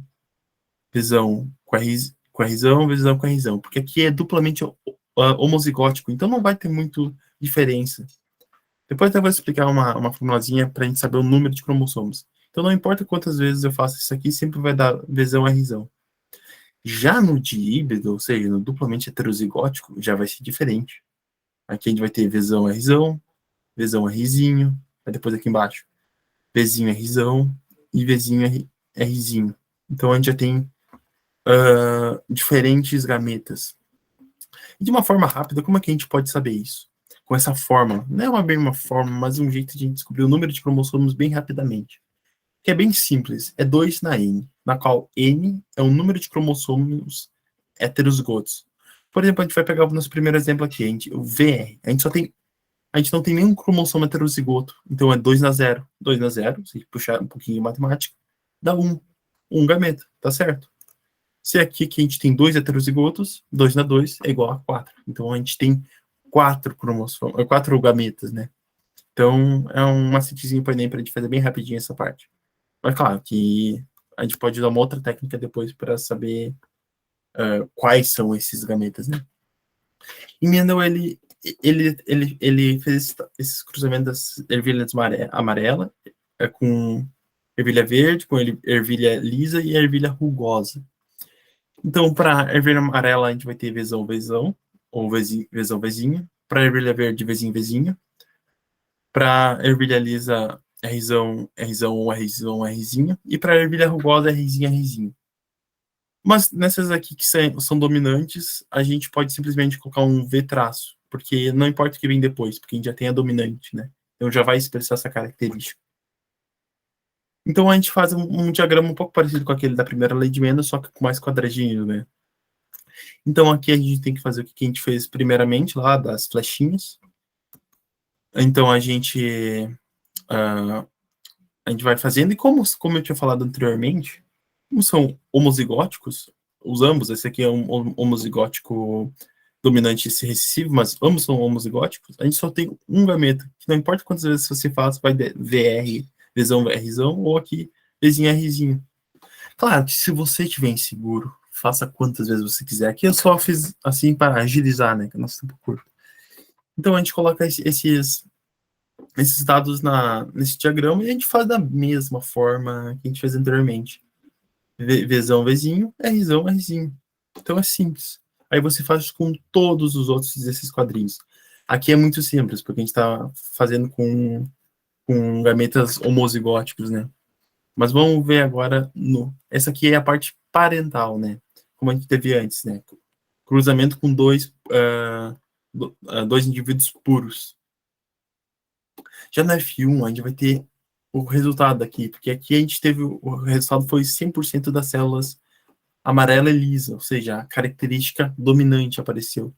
vesão com a risão, vesão com a risão, porque aqui é duplamente homozigótico, então não vai ter muito diferença. Depois eu vou explicar uma formulazinha para a gente saber o número de cromossomos. Então não importa quantas vezes eu faço isso aqui, sempre vai dar vesão a risão. Já no diíbrido, ou seja, no duplamente heterozigótico, já vai ser diferente. Aqui a gente vai ter vesão a risão, vesão a risinho, aí depois aqui embaixo, vezinho a risão e vezinho a risinho. Então a gente já tem diferentes gametas. E de uma forma rápida, como é que a gente pode saber isso? Com essa fórmula. Não é bem uma fórmula, mas um jeito de a gente descobrir o número de cromossomos bem rapidamente. Que é bem simples, é 2 na N, na qual N é o número de cromossomos heterozigotos. Por exemplo, a gente vai pegar o nosso primeiro exemplo aqui, o VR. A gente não tem nenhum cromossomo heterozigoto, então é 2 na 0. 2 na 0, se puxar um pouquinho de matemática, dá 1. 1 gameta, tá certo? Se aqui que a gente tem 2 heterozigotos, 2 na 2 é igual a 4. Então a gente tem 4 cromossomos, 4 gametas, né? Então é um macetezinho para a gente fazer bem rapidinho essa parte. Mas claro que a gente pode usar uma outra técnica depois para saber quais são esses gametas, né? E Mendel, ele fez esses cruzamentos das ervilhas amarela com ervilha verde, com ervilha lisa e ervilha rugosa. Então, para ervilha amarela, a gente vai ter vesão, vesão, ou vesão, vezinho. Para ervilha verde, vezinho, vezinho. Para ervilha lisa, é risão, ou é risão, é risinho. E para ervilha rugosa, é risinho, é risinho. Mas nessas aqui que são dominantes, a gente pode simplesmente colocar um V traço, porque não importa o que vem depois, porque a gente já tem a dominante, né? Então já vai expressar essa característica. Então a gente faz um diagrama um pouco parecido com aquele da primeira lei de Mendel, só que com mais quadradinhos, né? Então aqui a gente tem que fazer o que a gente fez primeiramente lá, das flechinhas. Então a gente vai fazendo, e como eu tinha falado anteriormente, como são homozigóticos, os ambos, esse aqui é um homozigótico dominante e recessivo, mas ambos são homozigóticos, a gente só tem um gameta, que não importa quantas vezes você faz, vai VR, Vzão, Rzão, ou aqui, Vzinho, Rzinho. Claro que se você estiver inseguro, faça quantas vezes você quiser. Aqui eu só fiz assim para agilizar, né, que é nosso tempo curto. Então a gente coloca esses dados nesse diagrama e a gente faz da mesma forma que a gente fez anteriormente. Vzão, Vzinho, Rzão, Rzinho. Então é simples. Aí você faz com todos os outros desses quadrinhos. Aqui é muito simples, porque a gente está fazendo com gametas homozigóticos, né? Mas vamos ver agora essa aqui é a parte parental, né? Como a gente teve antes, né? Cruzamento com dois indivíduos puros. Já na F1, a gente vai ter o resultado aqui, porque aqui a gente teve o resultado foi 100% das células amarela e lisa, ou seja, a característica dominante apareceu.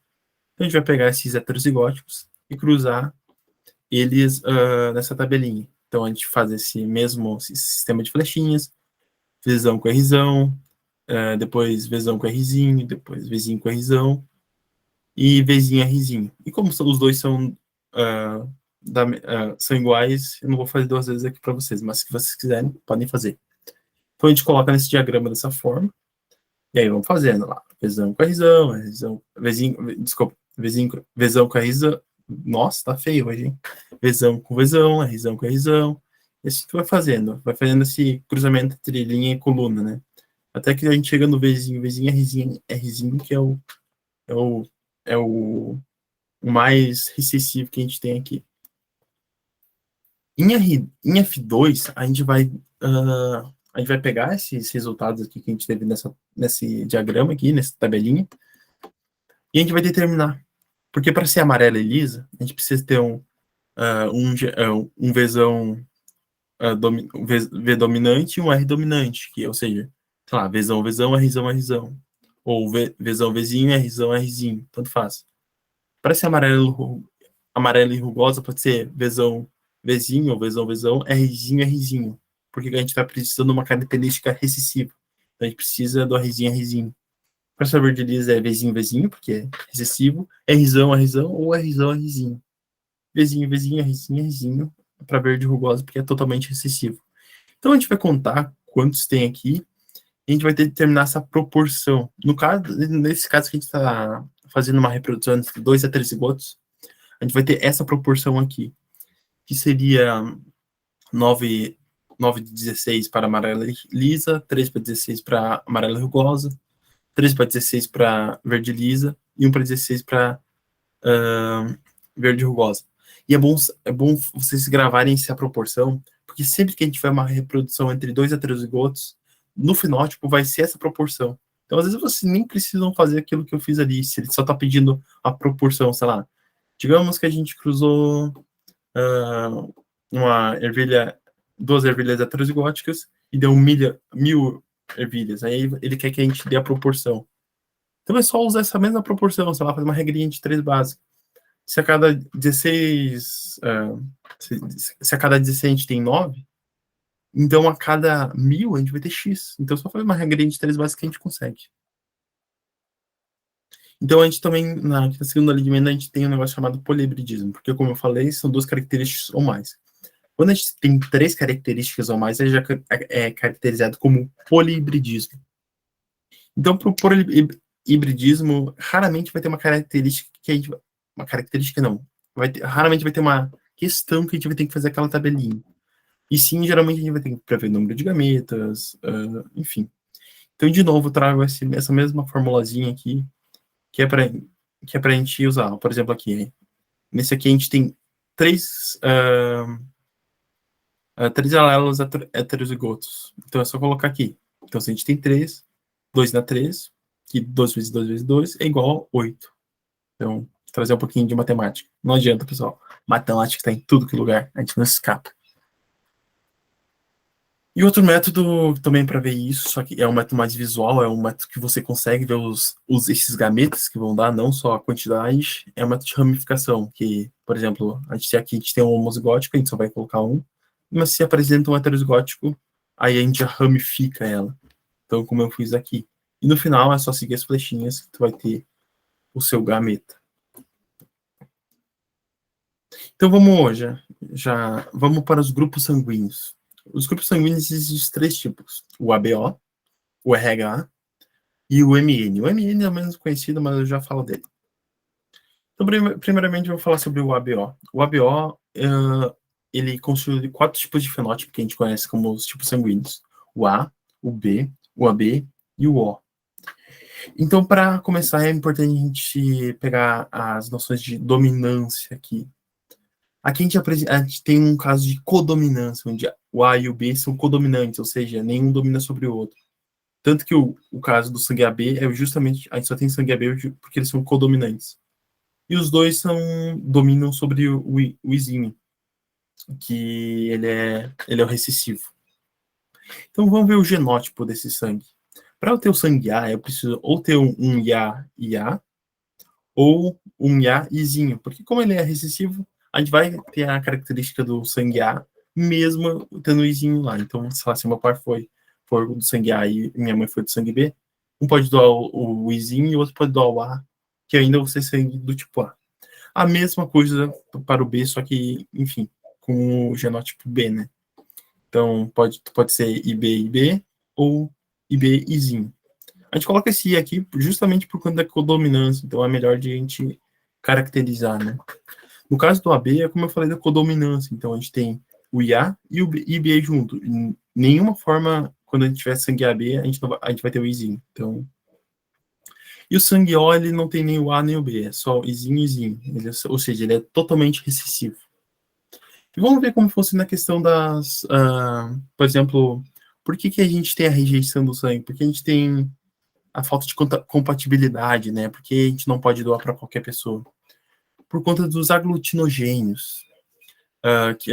Então a gente vai pegar esses heterozigóticos e cruzar eles nessa tabelinha. Então a gente faz esse mesmo sistema de flechinhas, Vzão com Rzão, depois Vzão com Rzinho, depois Vzinho com Rzão e Vzinho Rzinho. E como os dois são iguais, eu não vou fazer 2 vezes aqui para vocês, mas se vocês quiserem, podem fazer. Então a gente coloca nesse diagrama dessa forma, e aí vamos fazendo lá, Vzão com Rzão, Vzão com Rzão, nossa, tá feio hoje, hein? Vzão com Vzão, Rzão com Rzão, e assim tu vai fazendo esse cruzamento entre linha e coluna, né? Até que a gente chega no Vzinho, Rzinho, que é o mais recessivo que a gente tem aqui. Em F2, a gente vai pegar esses resultados aqui que a gente teve nesse diagrama aqui, nessa tabelinha, e a gente vai determinar. Porque para ser amarela e lisa, a gente precisa ter um Vzão V dominante e um R dominante, que, ou seja, sei lá, Vzão, Vzão, Rzão, Rzão. Ou Vzão, Vzinho, Rzão, Rzinho, tanto faz. Para ser amarelo e rugosa, pode ser Vzão, Vzinho, ou Vzão, Vzão, Rzinho, Rzinho. Porque a gente está precisando de uma característica recessiva. Então a gente precisa do Rzinho, Rzinho. Para ser verde lisa é Vzinho, Vzinho, porque é recessivo. Rzão, Rzão, ou Rzão, Rzinho. Vzinho, Vzinho, Rzinho, Rzinho. Para verde rugosa, porque é totalmente recessivo. Então a gente vai contar quantos tem aqui e a gente vai ter que determinar essa proporção. Nesse caso que a gente está fazendo uma reprodução entre 2 a 3 zigotos, a gente vai ter essa proporção aqui, que seria 9 de 16 para amarela lisa, 3 para 16 para amarela rugosa, 3 para 16 para verde lisa e 1 para 16 para verde rugosa. E é bom vocês gravarem essa proporção, porque sempre que a gente tiver uma reprodução entre 2 a 3 zigotos, no fenótipo vai ser essa proporção. Então, às vezes, vocês nem precisam fazer aquilo que eu fiz ali, se ele só está pedindo a proporção, sei lá. Digamos que a gente cruzou duas ervilhas heterozigóticas e deu 1.000 ervilhas. Aí ele quer que a gente dê a proporção. Então, é só usar essa mesma proporção, sei lá, fazer uma regrinha de 3 básicas. Se a cada 16 a gente tem 9, então a cada 1.000 a gente vai ter X. Então só fazer uma regrinha de 3 básicas que a gente consegue. Então a gente também, na segunda linha de emenda, a gente tem um negócio chamado polihibridismo, porque como eu falei, são 2 características ou mais. Quando a gente tem 3 características ou mais, ele já é caracterizado como polihibridismo. Então, para o polihibridismo, raramente vai ter uma característica que a gente... Uma característica não. Raramente vai ter uma questão que a gente vai ter que fazer aquela tabelinha. E sim, geralmente a gente vai ter que prever o número de gametas, enfim. Então, de novo, eu trago essa mesma formulazinha aqui, que é para a gente usar. Por exemplo, aqui, nesse aqui a gente tem 3 alelos heterozigotos. Então, é só colocar aqui. Então, se a gente tem 3, 2 dá 3, que 2 vezes 2 vezes 2 é igual a 8. Então, trazer um pouquinho de matemática. Não adianta, pessoal. Matemática está em tudo que lugar. A gente não escapa. E outro método também para ver isso, só que é um método mais visual, é um método que você consegue ver esses gametas que vão dar, não só a quantidade, é o método de ramificação, que, por exemplo, a gente tem um homozigótico, a gente só vai colocar um, mas se apresenta um heterozigótico, aí a gente já ramifica ela. Então, como eu fiz aqui. E no final é só seguir as flechinhas que tu vai ter o seu gameta. Então vamos vamos para os grupos sanguíneos. Os grupos sanguíneos existem 3 tipos: o ABO, o RH e o MN. O MN é o menos conhecido, mas eu já falo dele. Então, primeiramente, eu vou falar sobre o ABO. O ABO, ele constitui 4 tipos de fenótipo que a gente conhece como os tipos sanguíneos: o A, o B, o AB e o O. Então, para começar, é importante a gente pegar as noções de dominância aqui. Aqui a gente tem um caso de codominância, onde o A e o B são codominantes, ou seja, nenhum domina sobre o outro. Tanto que o caso do sangue AB é justamente, a gente só tem sangue AB porque eles são codominantes. E os dois dominam sobre o Izinho, que ele é o recessivo. Então vamos ver o genótipo desse sangue. Para eu ter o sangue A, eu preciso ou ter um IA e A, ou um IA e Izinho, porque como ele é recessivo, a gente vai ter a característica do sangue A, mesmo tendo o Izinho lá. Então, sei lá, se meu pai for do sangue A e minha mãe foi do sangue B, um pode doar o Izinho e o outro pode doar o A, que ainda vai ser sangue do tipo A. A mesma coisa para o B, só que, enfim, com o genótipo B, né? Então, pode ser IB ou IB Izinho. A gente coloca esse I aqui justamente por conta da codominância, então é melhor de a gente caracterizar, né? No caso do AB, é como eu falei da codominância, então a gente tem o IA e o IB junto. Em nenhuma forma, quando a gente tiver sangue AB, a gente vai ter o Izinho. Então... E o sangue O, ele não tem nem o A nem o B, é só Izinho e Izinho. Ou seja, ele é totalmente recessivo. E vamos ver como fosse na questão das... por exemplo, por que a gente tem a rejeição do sangue? Porque a gente tem a falta de compatibilidade, né? Porque a gente não pode doar para qualquer pessoa. Por conta dos aglutinogênios. que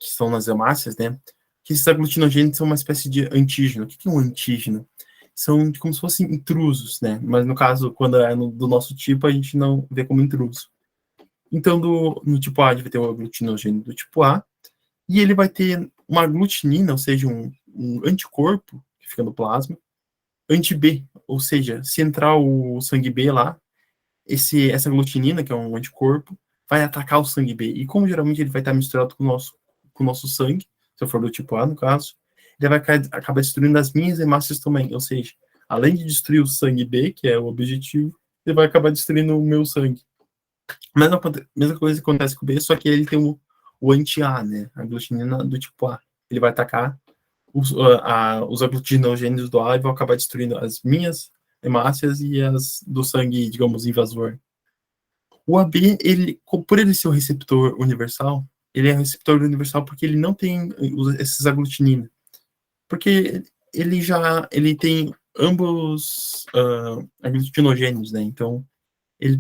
são nas hemácias, né? Que esses aglutinogênios são uma espécie de antígeno. O que é um antígeno? São como se fossem intrusos, né? Mas no caso, quando é do nosso tipo, a gente não vê como intruso. Então, no tipo A, a gente vai ter o aglutinogênio do tipo A, e ele vai ter uma aglutinina, ou seja, um anticorpo que fica no plasma, anti-B, ou seja, se entrar o sangue B lá, essa aglutinina, que é um anticorpo, vai atacar o sangue B. E como geralmente ele vai estar misturado com o nosso sangue, se eu for do tipo A, no caso, ele vai acabar destruindo as minhas hemácias também. Ou seja, além de destruir o sangue B, que é o objetivo, ele vai acabar destruindo o meu sangue. Mesma coisa que acontece com o B, só que ele tem o anti-A, né? A aglutinina do tipo A. Ele vai atacar os aglutinogênios do A e vão acabar destruindo as minhas hemácias e as do sangue, digamos, invasor. O AB, por ele ser o receptor universal, ele é um receptor universal porque ele não tem esses aglutinina. Porque ele tem ambos aglutinogênios, né? Então,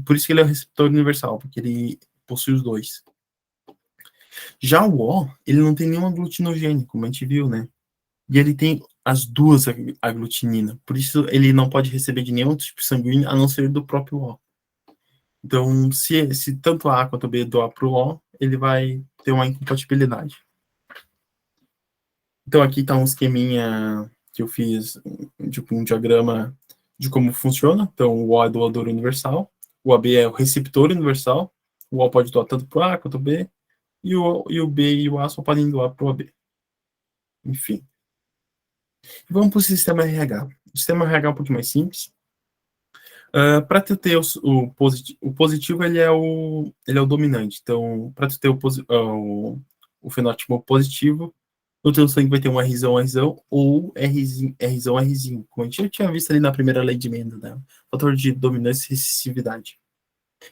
por isso que ele é o receptor universal, porque ele possui os dois. Já o O, ele não tem nenhum aglutinogênio, como a gente viu, né? E ele tem as duas aglutininas. Por isso, ele não pode receber de nenhum tipo sanguíneo, a não ser do próprio O. Então, se tanto A quanto B doar para o O, ele vai ter uma incompatibilidade. Então, aqui está um esqueminha que eu fiz, tipo um diagrama de como funciona. Então, o O é doador universal, o AB é o receptor universal, o O pode doar tanto para o A quanto o B, e o B e o A só podem doar para o AB. Enfim. Vamos para o sistema RH. O sistema RH é um pouquinho mais simples. Para tu ter o positivo, ele é o dominante. Então, para tu ter o fenótipo positivo, no teu sangue vai ter um Rzão, Rzão, ou Rzão, Rzinho, como a gente já tinha visto ali na primeira lei de Mendel, né? Fator de dominância e recessividade.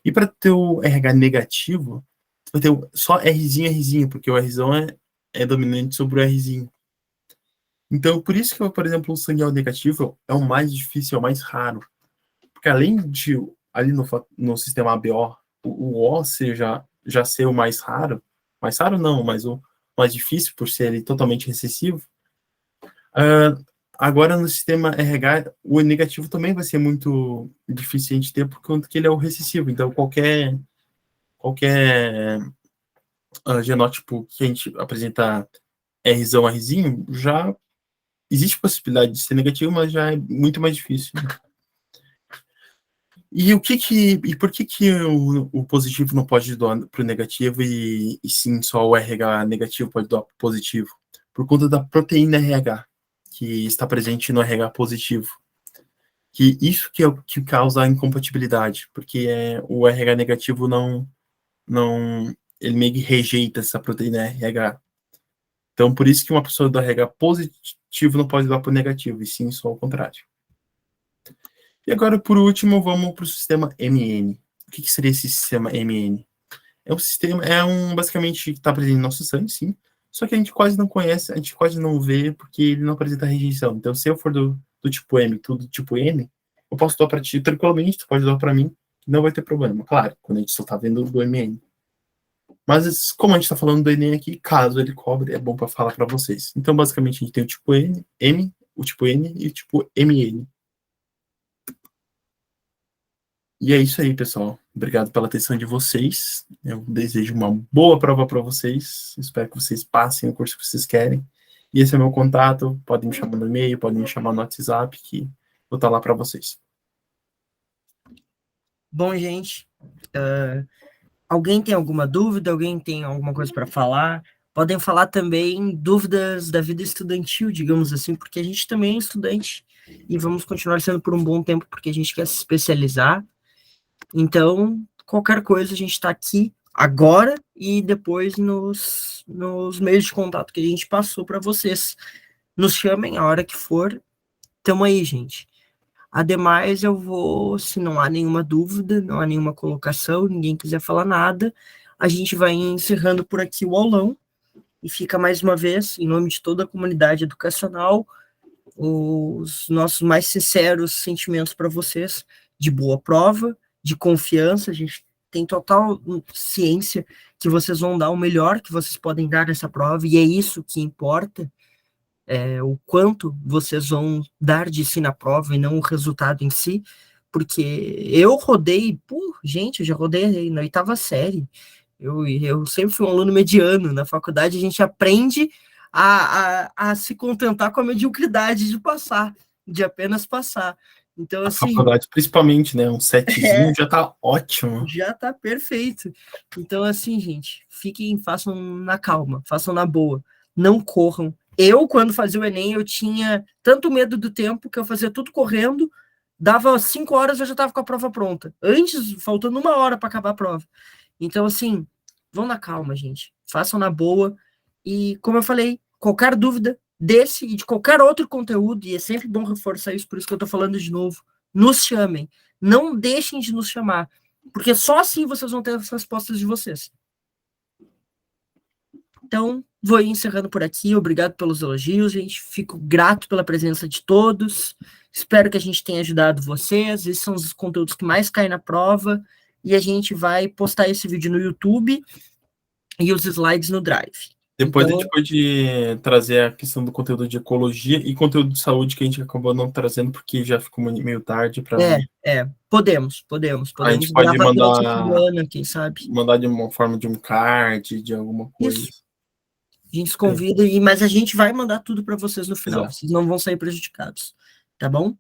E para ter o RH negativo, tu vai ter só Rzinho, Rzinho, porque o Rzão é dominante sobre o Rzinho. Então, por isso que, por exemplo, o sangue negativo é o mais difícil, é o mais raro. Porque além de, ali no sistema ABO, o O já ser o mais raro não, mas o mais difícil por ser ele totalmente recessivo, agora no sistema RH, o negativo também vai ser muito difícil a gente ter, por conta que ele é o recessivo. Então, qualquer genótipo que a gente apresenta Rzão, Rzinho, já existe possibilidade de ser negativo, mas já é muito mais difícil. E por que o positivo não pode doar para o negativo e sim só o RH negativo pode doar para o positivo? Por conta da proteína RH, que está presente no RH positivo. Que isso que é o que causa a incompatibilidade, porque o RH negativo ele meio que rejeita essa proteína RH. Então, por isso que uma pessoa do RH positivo não pode doar para o negativo, e sim só o contrário. E agora, por último, vamos para o sistema MN. O que seria esse sistema MN? Basicamente, está presente no nosso sangue, sim, só que a gente quase não conhece, a gente quase não vê, porque ele não apresenta rejeição. Então, se eu for do tipo M, tudo do tipo M, eu posso doar para ti tranquilamente, tu pode doar para mim, não vai ter problema. Claro, quando a gente só está vendo do MN. Mas, como a gente está falando do Enem aqui, caso ele cobre, é bom para falar para vocês. Então, basicamente, a gente tem o tipo M, o tipo N e o tipo MN. E é isso aí, pessoal. Obrigado pela atenção de vocês. Eu desejo uma boa prova para vocês. Espero que vocês passem o curso que vocês querem. E esse é o meu contato. Podem me chamar no e-mail, podem me chamar no WhatsApp, que vou estar lá para vocês. Bom, gente, alguém tem alguma dúvida? Alguém tem alguma coisa para falar? Podem falar também dúvidas da vida estudantil, digamos assim, porque a gente também é estudante e vamos continuar sendo por um bom tempo, porque a gente quer se especializar. Então, qualquer coisa, a gente está aqui agora e depois nos meios de contato que a gente passou para vocês. Nos chamem a hora que for. Tamo aí, gente. Ademais, eu vou, se não há nenhuma dúvida, não há nenhuma colocação, ninguém quiser falar nada, a gente vai encerrando por aqui o aulão e fica mais uma vez, em nome de toda a comunidade educacional, os nossos mais sinceros sentimentos para vocês, de boa prova, de confiança. A gente tem total ciência que vocês vão dar o melhor que vocês podem dar nessa prova, e é isso que importa, o quanto vocês vão dar de si na prova e não o resultado em si, porque eu rodei, gente, eu já rodei na 8ª série, eu sempre fui um aluno mediano, na faculdade a gente aprende a se contentar com a mediocridade de passar, de apenas passar. Então, A assim, faculdade, principalmente, né? Um 7zinho já tá ótimo. já tá perfeito. Então, assim, gente, façam na calma, façam na boa, não corram. Eu, quando fazia o Enem, eu tinha tanto medo do tempo que eu fazia tudo correndo, dava 5 horas eu já tava com a prova pronta. Antes, faltando 1 hora para acabar a prova. Então, assim, vão na calma, gente. Façam na boa. E, como eu falei, qualquer dúvida desse e de qualquer outro conteúdo, e é sempre bom reforçar isso, por isso que eu tô falando de novo, nos chamem. Não deixem de nos chamar, porque só assim vocês vão ter as respostas de vocês. Então, vou encerrando por aqui. Obrigado pelos elogios, gente. Fico grato pela presença de todos. Espero que a gente tenha ajudado vocês. Esses são os conteúdos que mais caem na prova. E a gente vai postar esse vídeo no YouTube e os slides no Drive. Depois Então, a gente pode trazer a questão do conteúdo de ecologia e conteúdo de saúde que a gente acabou não trazendo porque já ficou meio tarde para. Podemos A gente pode gravar durante a mandar semana, quem sabe. mandar de uma forma de um card, de alguma coisa. Isso. A gente se convida, mas a gente vai mandar tudo para vocês no final. Exato. Vocês não vão sair prejudicados. Tá bom?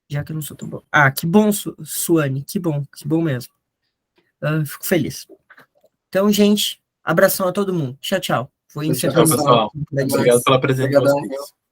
Já que eu não sou tão bom. Que bom, Suane. Que bom mesmo. Fico feliz. Então, gente, abração a todo mundo. Tchau, tchau. Vou encerrando. Tchau, pessoal. Obrigado pela presença de vocês.